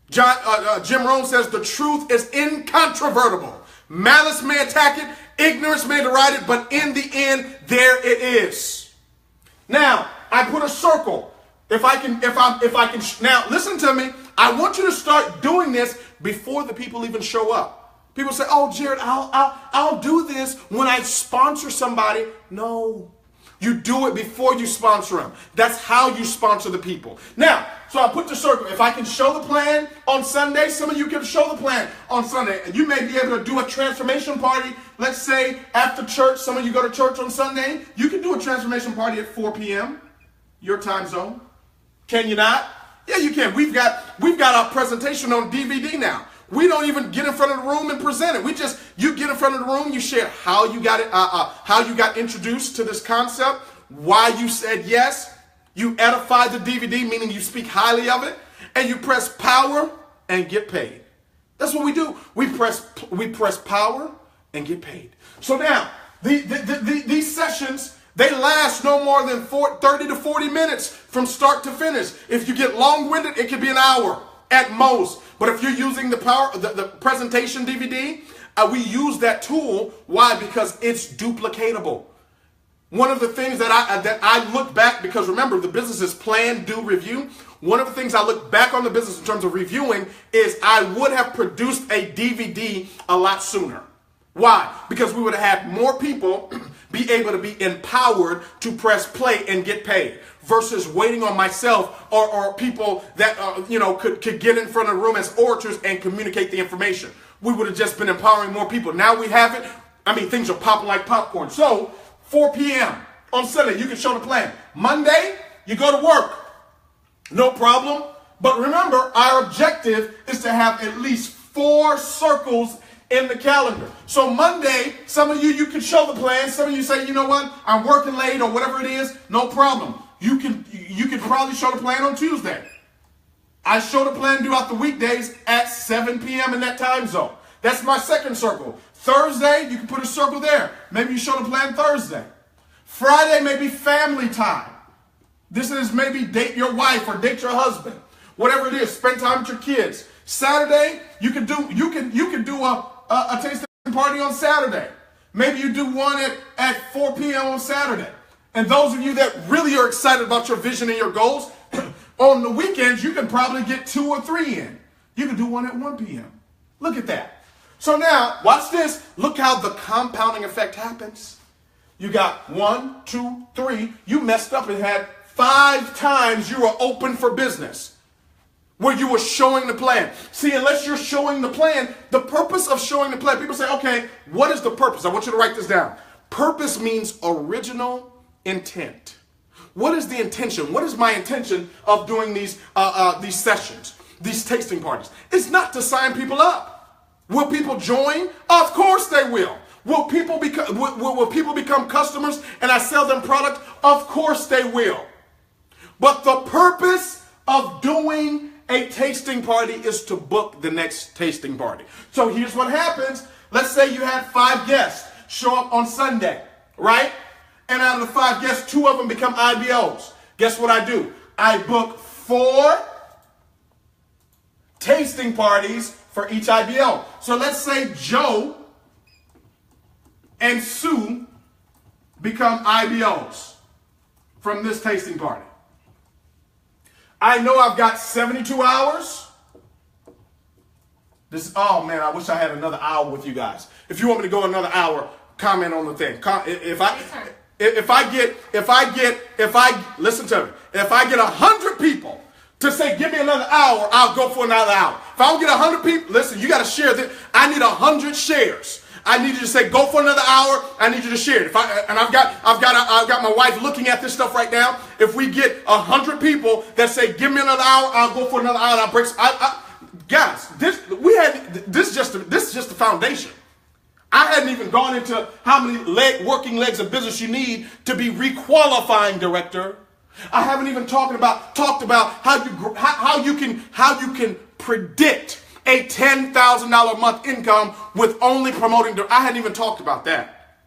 Speaker 1: Jim Rohn says the truth is incontrovertible. Malice may attack it. Ignorance may deride it. But in the end, there it is. Now, I put a circle. If I can, now listen to me. I want you to start doing this before the people even show up. People say, "Oh, Jarrod, I'll do this when I sponsor somebody." No, you do it before you sponsor them. That's how you sponsor the people. Now, so I put the circle. If I can show the plan on Sunday, some of you can show the plan on Sunday. You may be able to do a transformation party. Let's say after church, some of you go to church on Sunday. You can do a transformation party at 4 p.m. your time zone. Can you not? Yeah, you can. We've got our presentation on DVD now. We don't even get in front of the room and present it. You get in front of the room, you share how you got it, how you got introduced to this concept, why you said yes. You edify the DVD, meaning you speak highly of it, and you press power and get paid. That's what we do. We press power and get paid. So now these sessions, they last no more than 30 to 40 minutes from start to finish. If you get long-winded, it could be an hour at most. But if you're using the presentation DVD, we use that tool. Why? Because it's duplicatable. One of the things that I look back, because remember, the business is plan, do, review. One of the things I look back on the business in terms of reviewing is I would have produced a DVD a lot sooner. Why? Because we would have had more people be able to be empowered to press play and get paid versus waiting on myself or people that could get in front of the room as orators and communicate the information. We would have just been empowering more people. Now we have it. I mean, things are popping like popcorn. So 4 p.m. on Sunday, you can show the plan. Monday, you go to work. No problem. But remember, our objective is to have at least 4 circles in the calendar. So Monday, some of you can show the plan. Some of you say, you know what, I'm working late or whatever it is. No problem. You can probably show the plan on Tuesday. I show the plan throughout the weekdays at 7 p.m. in that time zone. That's my second circle. Thursday, you can put a circle there. Maybe you show the plan Thursday. Friday may be family time. This is maybe date your wife or date your husband. Whatever it is, spend time with your kids. Saturday, you can do a tasting party on Saturday. Maybe you do one at 4 p.m. on Saturday. And those of you that really are excited about your vision and your goals, on the weekends, you can probably get 2 or 3 in. You can do one at 1 p.m. Look at that. So now, watch this. Look how the compounding effect happens. You got 1, 2, 3. You messed up and had 5 times you were open for business where you were showing the plan. See, unless you're showing the plan, the purpose of showing the plan, people say, okay, what is the purpose? I want you to write this down. Purpose means original intent. What is the intention? What is my intention of doing these sessions, these tasting parties? It's not to sign people up. Will people join? Of course they will. Will people become customers and I sell them product? Of course they will. But the purpose of doing a tasting party is to book the next tasting party. So here's what happens. Let's say you had 5 guests show up on Sunday, right? And out of the 5 guests, 2 of them become IBOs. Guess what I do? I book 4 tasting parties for each IBO. So let's say Joe and Sue become IBOs from this tasting party. I know I've got 72 hours. Oh man, I wish I had another hour with you guys. If you want me to go another hour, comment on the thing. Listen to me. If I get 100 people to say, give me another hour, I'll go for another hour. If I don't get 100 people, listen, you got to share this. I need 100 shares. I need you to say, go for another hour. I need you to share it. I've got my wife looking at this stuff right now. If we get 100 people that say, give me another hour, I'll go for another hour. And I'll break. Guys, this is just the foundation. I hadn't even gone into how many working legs of business you need to be requalifying director. I haven't even talked about how you can predict a $10,000 a month income with only promoting. I hadn't even talked about that,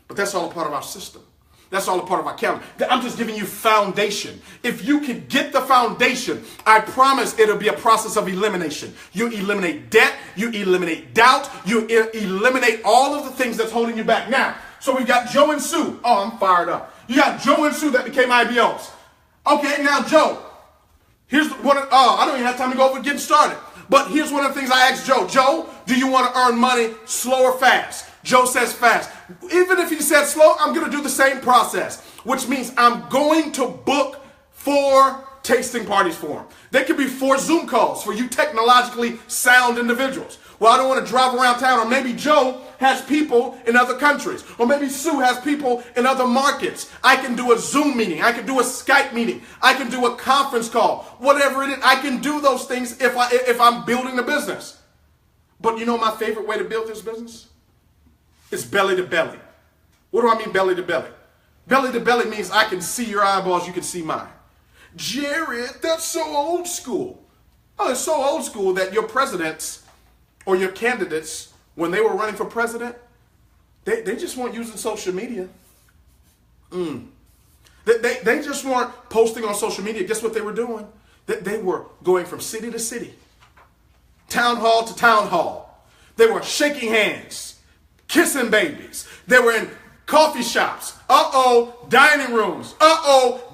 Speaker 1: but that's all a part of our system. That's all a part of our calendar. I'm just giving you foundation. If you can get the foundation, I promise it'll be a process of elimination. You eliminate debt, you eliminate doubt, you eliminate all of the things that's holding you back. Now, so we've got Joe and Sue. Oh, I'm fired up. You got Joe and Sue that became IBOs. Okay, now Joe. Here's one. I don't even have time to go over getting started. But here's one of the things I asked Joe. Joe, do you want to earn money slow or fast? Joe says fast. Even if he said slow, I'm going to do the same process, which means I'm going to book 4 tasting parties for him. They could be 4 Zoom calls for you technologically sound individuals. Well, I don't want to drive around town. Or maybe Joe has people in other countries. Or maybe Sue has people in other markets. I can do a Zoom meeting. I can do a Skype meeting. I can do a conference call. Whatever it is, I can do those things if I'm building a business. But you know my favorite way to build this business? It's belly to belly. What do I mean belly to belly? Belly to belly means I can see your eyeballs, you can see mine. Jarrod, that's so old school. Oh, it's so old school that your presidents or your candidates, when they were running for president, they just weren't using social media. They just weren't posting on social media. Guess what they were doing? They were going from city to city, town hall to town hall. They were shaking hands, kissing babies. They were in coffee shops. Dining rooms.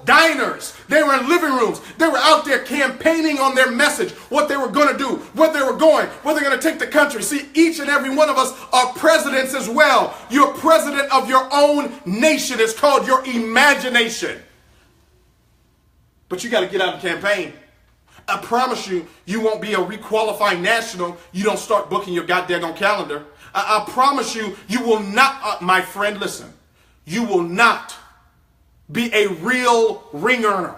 Speaker 1: Diners. They were in living rooms. They were out there campaigning on their message, what they were going to do, where they were going, where they're going to take the country. See, each and every one of us are presidents as well. You're president of your own nation. It's called your imagination. But you got to get out and campaign. I promise you, you won't be a requalifying national. You don't start booking your goddamn calendar. I promise you, you will not, my friend, listen, you will not be a real ring earner.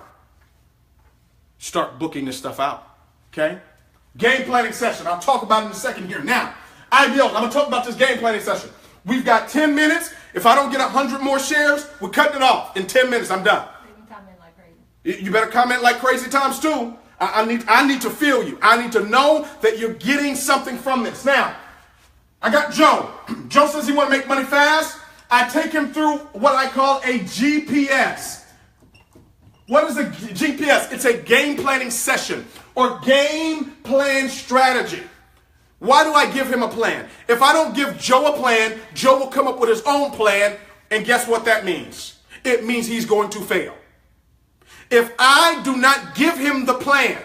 Speaker 1: Start booking this stuff out, okay? Game planning session. I'll talk about it in a second here. Now, I'm going to talk about this game planning session. We've got 10 minutes. If I don't get 100 more shares, we're cutting it off. In 10 minutes, I'm done.
Speaker 3: You can comment like crazy.
Speaker 1: You better comment like crazy times two. I need to feel you. I need to know that you're getting something from this. Now, I got Joe. Joe says he want to make money fast. I take him through what I call a GPS. What is a GPS? It's a game planning session or game plan strategy. Why do I give him a plan? If I don't give Joe a plan, Joe will come up with his own plan, and guess what that means? It means he's going to fail. If I do not give him the plan,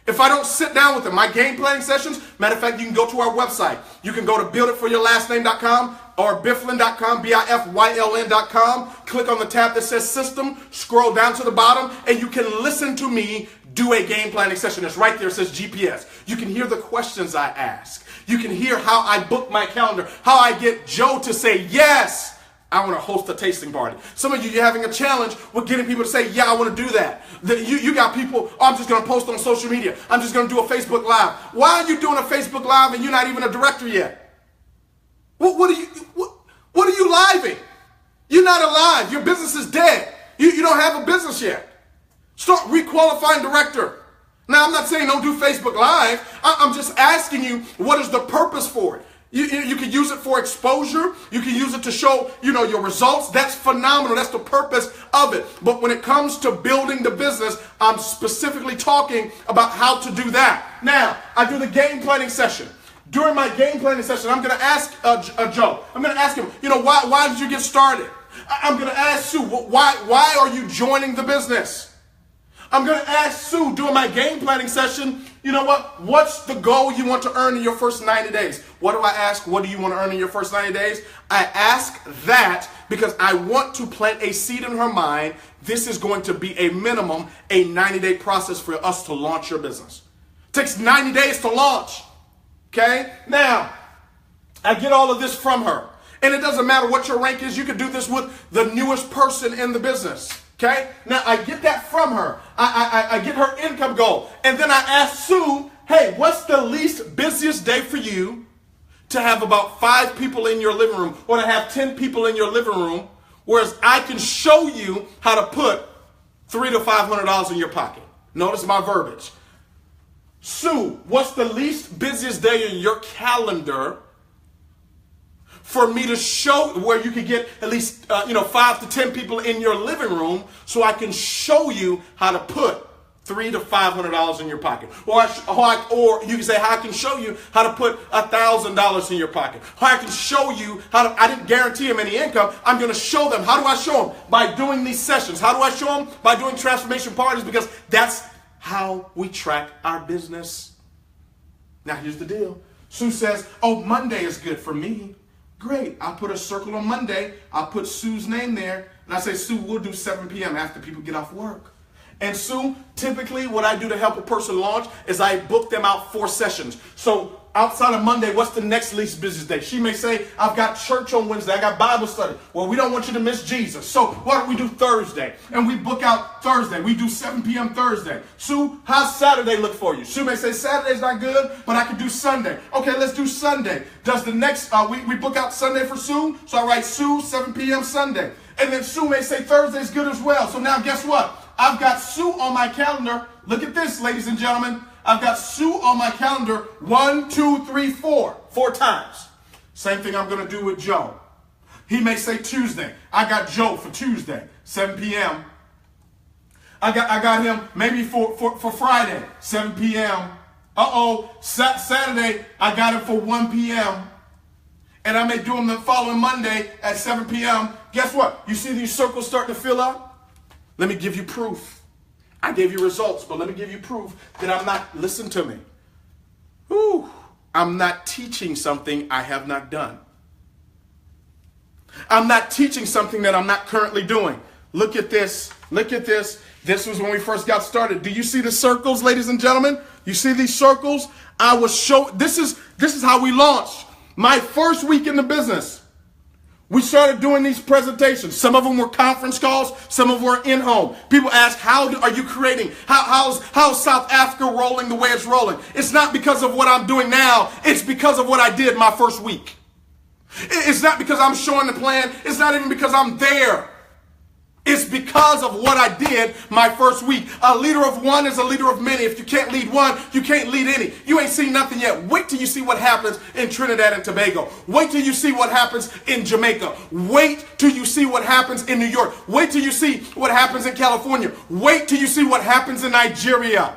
Speaker 1: if I don't sit down with him, my game planning sessions, matter of fact, you can go to our website. You can go to builditforyourlastname.com or BIFYLN.com, BIFYLN.com. Click on the tab that says system, scroll down to the bottom, and you can listen to me do a game planning session. It's right there. It says GPS. You can hear the questions I ask. You can hear how I book my calendar, how I get Joe to say, yes, I want to host a tasting party. Some of you, you're having a challenge with getting people to say, yeah, I want to do that. You got people, I'm just going to post on social media. I'm just going to do a Facebook Live. Why are you doing a Facebook Live and you're not even a director yet? What are you living? You're not alive. Your business is dead. You don't have a business yet. Start requalifying director. Now, I'm not saying don't do Facebook Live. I'm just asking you, what is the purpose for it? You can use it for exposure. You can use it to show, your results. That's phenomenal. That's the purpose of it. But when it comes to building the business, I'm specifically talking about how to do that. Now, I do the game planning session. During my game planning session, I'm going to ask Joe. I'm going to ask him, why did you get started? I'm going to ask Sue, why are you joining the business? I'm going to ask Sue during my game planning session, what's the goal you want to earn in your first 90 days? What do I ask? What do you want to earn in your first 90 days? I ask that because I want to plant a seed in her mind. This is going to be a minimum, a 90-day process for us to launch your business. It takes 90 days to launch. Okay? Now, I get all of this from her. And it doesn't matter what your rank is. You can do this with the newest person in the business. Okay? Now, I get that from her. I get her income goal. And then I ask Sue, hey, what's the least busiest day for you to have about 5 people in your living room or to have 10 people in your living room, whereas I can show you how to put $300 to $500 in your pocket. Notice my verbiage. Sue, what's the least busiest day in your calendar for me to show where you can get at least 5 to 10 people in your living room, so I can show you how to put $300 to $500 in your pocket, or you can say how I can show you how to put $1,000 in your pocket. How I can show you how to. I didn't guarantee them any income. I'm going to show them. How do I show them? By doing these sessions. How do I show them? By doing transformation parties, because that's how we track our business. Now here's the deal. Sue says, "Oh, Monday is good for me." Great. I'll put a circle on Monday. I'll put Sue's name there. And I say, Sue, we'll do 7 p.m. after people get off work. And Sue, typically what I do to help a person launch is I book them out 4 sessions. So outside of Monday, what's the next least busiest day? She may say, I've got church on Wednesday. I got Bible study. Well, we don't want you to miss Jesus. So why don't we do Thursday? And we book out Thursday. We do 7 p.m. Thursday. Sue, how's Saturday look for you? Sue may say, Saturday's not good, but I can do Sunday. Okay, let's do Sunday. Does the next, we book out Sunday for Sue? So I write Sue, 7 p.m. Sunday. And then Sue may say Thursday's good as well. So now guess what? I've got Sue on my calendar. Look at this, ladies and gentlemen. I've got Sue on my calendar 1, 2, 3, 4. 4 times. Same thing I'm going to do with Joe. He may say Tuesday. I got Joe for Tuesday, 7 p.m. I got him maybe for Friday, 7 p.m. Saturday, I got him for 1 p.m. And I may do him the following Monday at 7 p.m. Guess what? You see these circles starting to fill up? Let me give you proof. I gave you results, but let me give you proof that I'm not, listen to me. I'm not teaching something I have not done. I'm not teaching something that I'm not currently doing. Look at this. Look at this. This was when we first got started. Do you see the circles, ladies and gentlemen? You see these circles? This is how we launched. My first week in the business, we started doing these presentations. Some of them were conference calls. Some of them were in-home. People ask, how are you creating? How's South Africa rolling the way it's rolling? It's not because of what I'm doing now. It's because of what I did my first week. It's not because I'm showing the plan. It's not even because I'm there. It's because of what I did my first week. A leader of one is a leader of many. If you can't lead one, you can't lead any. You ain't seen nothing yet. Wait till you see what happens in Trinidad and Tobago. Wait till you see what happens in Jamaica. Wait till you see what happens in New York. Wait till you see what happens in California. Wait till you see what happens in Nigeria.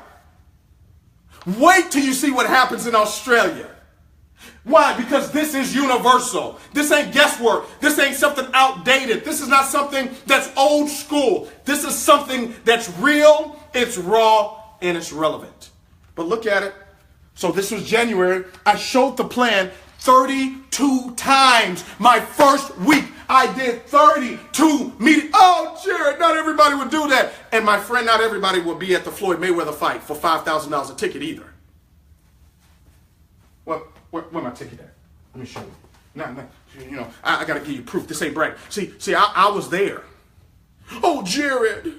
Speaker 1: Wait till you see what happens in Australia. Why? Because this is universal. This ain't guesswork. This ain't something outdated. This is not something that's old school. This is something that's real, it's raw, and it's relevant. But look at it. So this was January. I showed the plan 32 times my first week. I did 32 meetings. Oh, Jarrod, not everybody would do that. And my friend, not everybody will be at the Floyd Mayweather fight for $5,000 a ticket either. Well, where my ticket at? Let me show you. I got to give you proof. This ain't brag. See, I was there. Oh, Jarrod.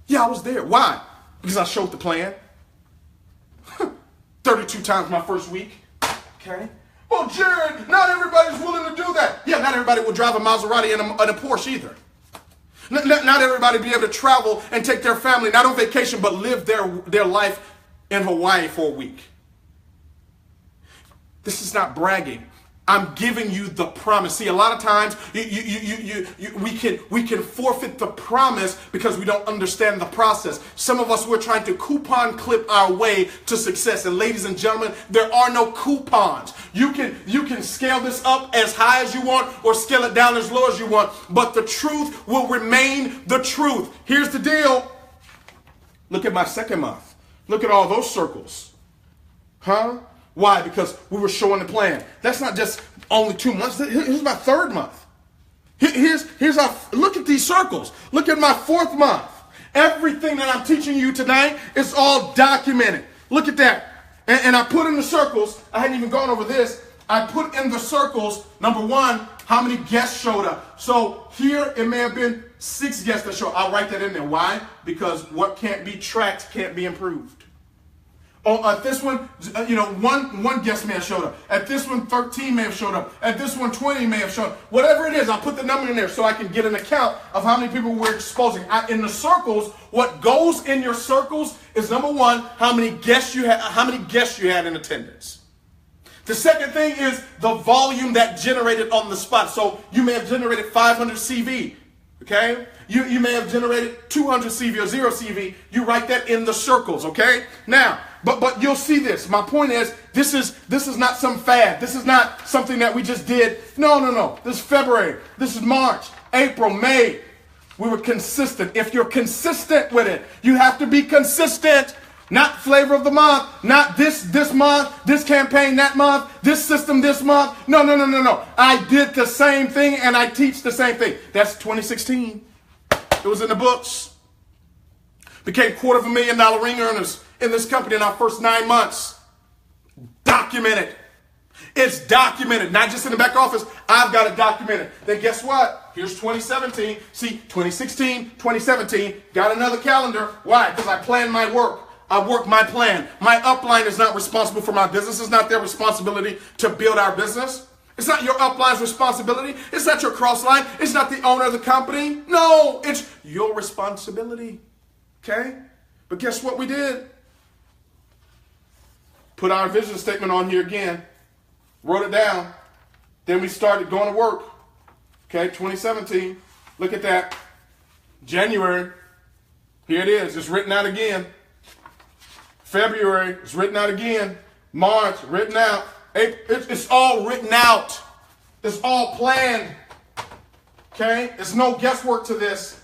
Speaker 1: Yeah, I was there. Why? Because I showed the plan. 32 times my first week. Okay. Oh, Jarrod, not everybody's willing to do that. Yeah, not everybody will drive a Maserati and a Porsche either. Not everybody be able to travel and take their family, not on vacation, but live their life in Hawaii for a week. This is not bragging. I'm giving you the promise. See, a lot of times we can forfeit the promise because we don't understand the process. Some of us, we're trying to coupon clip our way to success. And ladies and gentlemen, there are no coupons. You can scale this up as high as you want or scale it down as low as you want, but the truth will remain the truth. Here's the deal. Look at my second month. Look at all those circles. Huh? Why? Because we were showing the plan. That's not just only 2 months. Here's my third month. Here's our, look at these circles. Look at my fourth month. Everything that I'm teaching you tonight is all documented. Look at that. And I put in the circles. I hadn't even gone over this. I put in the circles, number one, how many guests showed up. So here it may have been 6 guests that showed up. I'll write that in there. Why? Because what can't be tracked can't be improved. Oh, at this one, one guest may have showed up. At this one, 13 may have showed up. At this one, 20 may have showed up. Whatever it is, I'll put the number in there so I can get an account of how many people we're exposing. In the circles, what goes in your circles is, number one, how many guests you had in attendance. The second thing is the volume that generated on the spot. So you may have generated 500 CV. Okay? You may have generated 200 CV or 0 CV. You write that in the circles, okay? Now, but you'll see this. My point is, this is not some fad. This is not something that we just did. No. This is February. This is March, April, May. We were consistent. If you're consistent with it, you have to be consistent. Not flavor of the month, not this month, this campaign that month, this system this month. No. I did the same thing and I teach the same thing. That's 2016. It was in the books. Became $250,000 ring earners in this company in our first 9 months. Documented. It's documented, not just in the back office. I've got it documented. Then guess what? Here's 2017. See, 2016, 2017, got another calendar. Why? Because I planned my work. I work my plan. My upline is not responsible for my business. It's not their responsibility to build our business. It's not your upline's responsibility. It's not your cross line. It's not the owner of the company. No, it's your responsibility. Okay? But guess what we did? Put our vision statement on here again. Wrote it down. Then we started going to work. Okay, 2017. Look at that. January. Here it is. It's written out again. February, it's written out again. March, written out. It's all written out. It's all planned. Okay? There's no guesswork to this.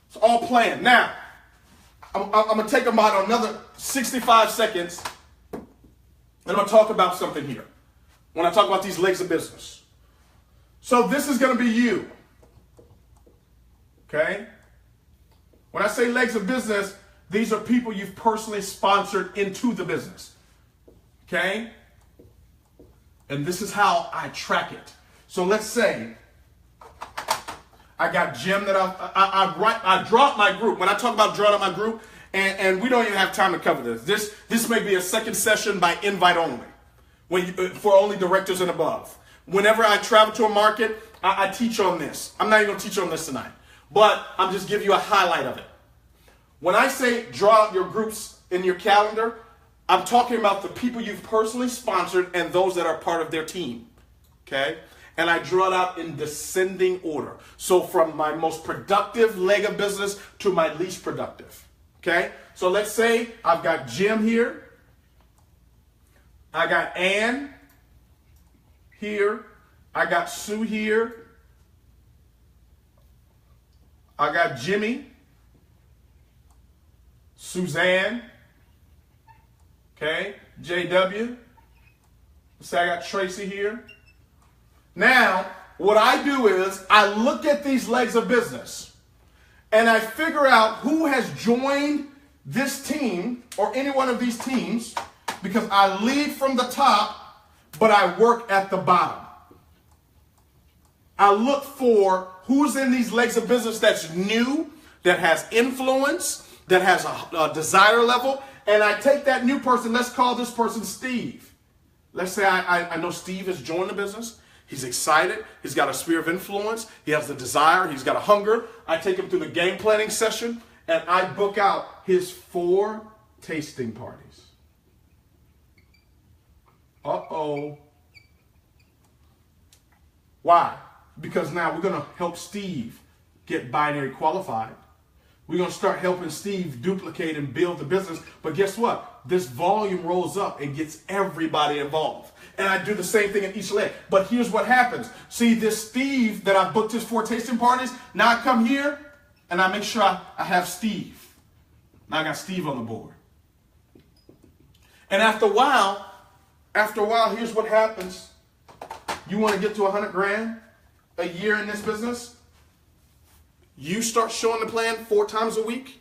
Speaker 1: It's all planned. Now, I'm going to take about another 65 seconds, and I'm going to talk about something here. When I talk about these legs of business. So this is going to be you. Okay? When I say legs of business, these are people you've personally sponsored into the business. Okay? And this is how I track it. So let's say I got Jim that I draw up my group. When I talk about drawing up my group, and we don't even have time to cover this. This may be a second session by invite only, for only directors and above. Whenever I travel to a market, I teach on this. I'm not even going to teach on this tonight, but I'm just giving you a highlight of it. When I say draw out your groups in your calendar, I'm talking about the people you've personally sponsored and those that are part of their team. Okay? And I draw it out in descending order. So from my most productive leg of business to my least productive. Okay? So let's say I've got Jim here. I got Ann here. I got Sue here. I got Jimmy. Suzanne, okay, JW. Let's say I got Tracy here. Now, what I do is I look at these legs of business and I figure out who has joined this team or any one of these teams, because I lead from the top, but I work at the bottom. I look for who's in these legs of business that's new, that has influence, that has a desire level, and I take that new person. Let's call this person Steve. Let's say I know Steve has joined the business. He's excited. He's got a sphere of influence. He has the desire. He's got a hunger. I take him through the game planning session, and I book out his 4 tasting parties. Uh-oh. Why? Because now we're going to help Steve get binary qualified. We're going to start helping Steve duplicate and build the business. But guess what? This volume rolls up and gets everybody involved. And I do the same thing in each leg. But here's what happens. See, this Steve that I booked his 4 tasting parties, now I come here and I make sure I have Steve. Now I got Steve on the board. And after a while, here's what happens. You want to get to 100 grand a year in this business? You start showing the plan 4 times a week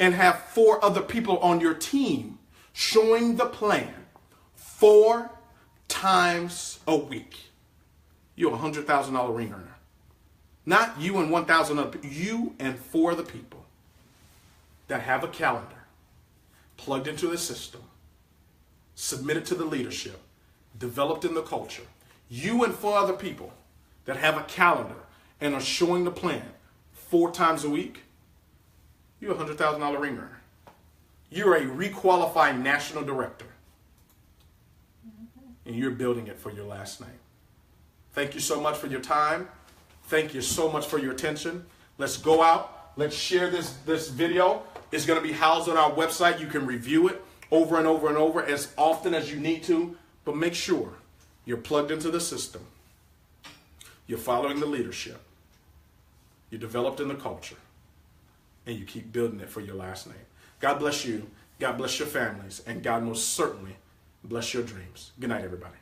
Speaker 1: and have 4 other people on your team showing the plan 4 times a week. You're a $100,000 ring earner. Not you and 1,000 other people. You and 4 other people that have a calendar plugged into the system, submitted to the leadership, developed in the culture. You and 4 other people that have a calendar and are showing the plan 4 times a week, you're a $100,000 ring earner. You're a requalified national director. And you're building it for your last name. Thank you so much for your time. Thank you so much for your attention. Let's go out. Let's share this video. It's going to be housed on our website. You can review it over and over and over as often as you need to. But make sure you're plugged into the system. You're following the leadership. You're developed in the culture. And you keep building it for your last name. God bless you. God bless your families. And God most certainly bless your dreams. Good night, everybody.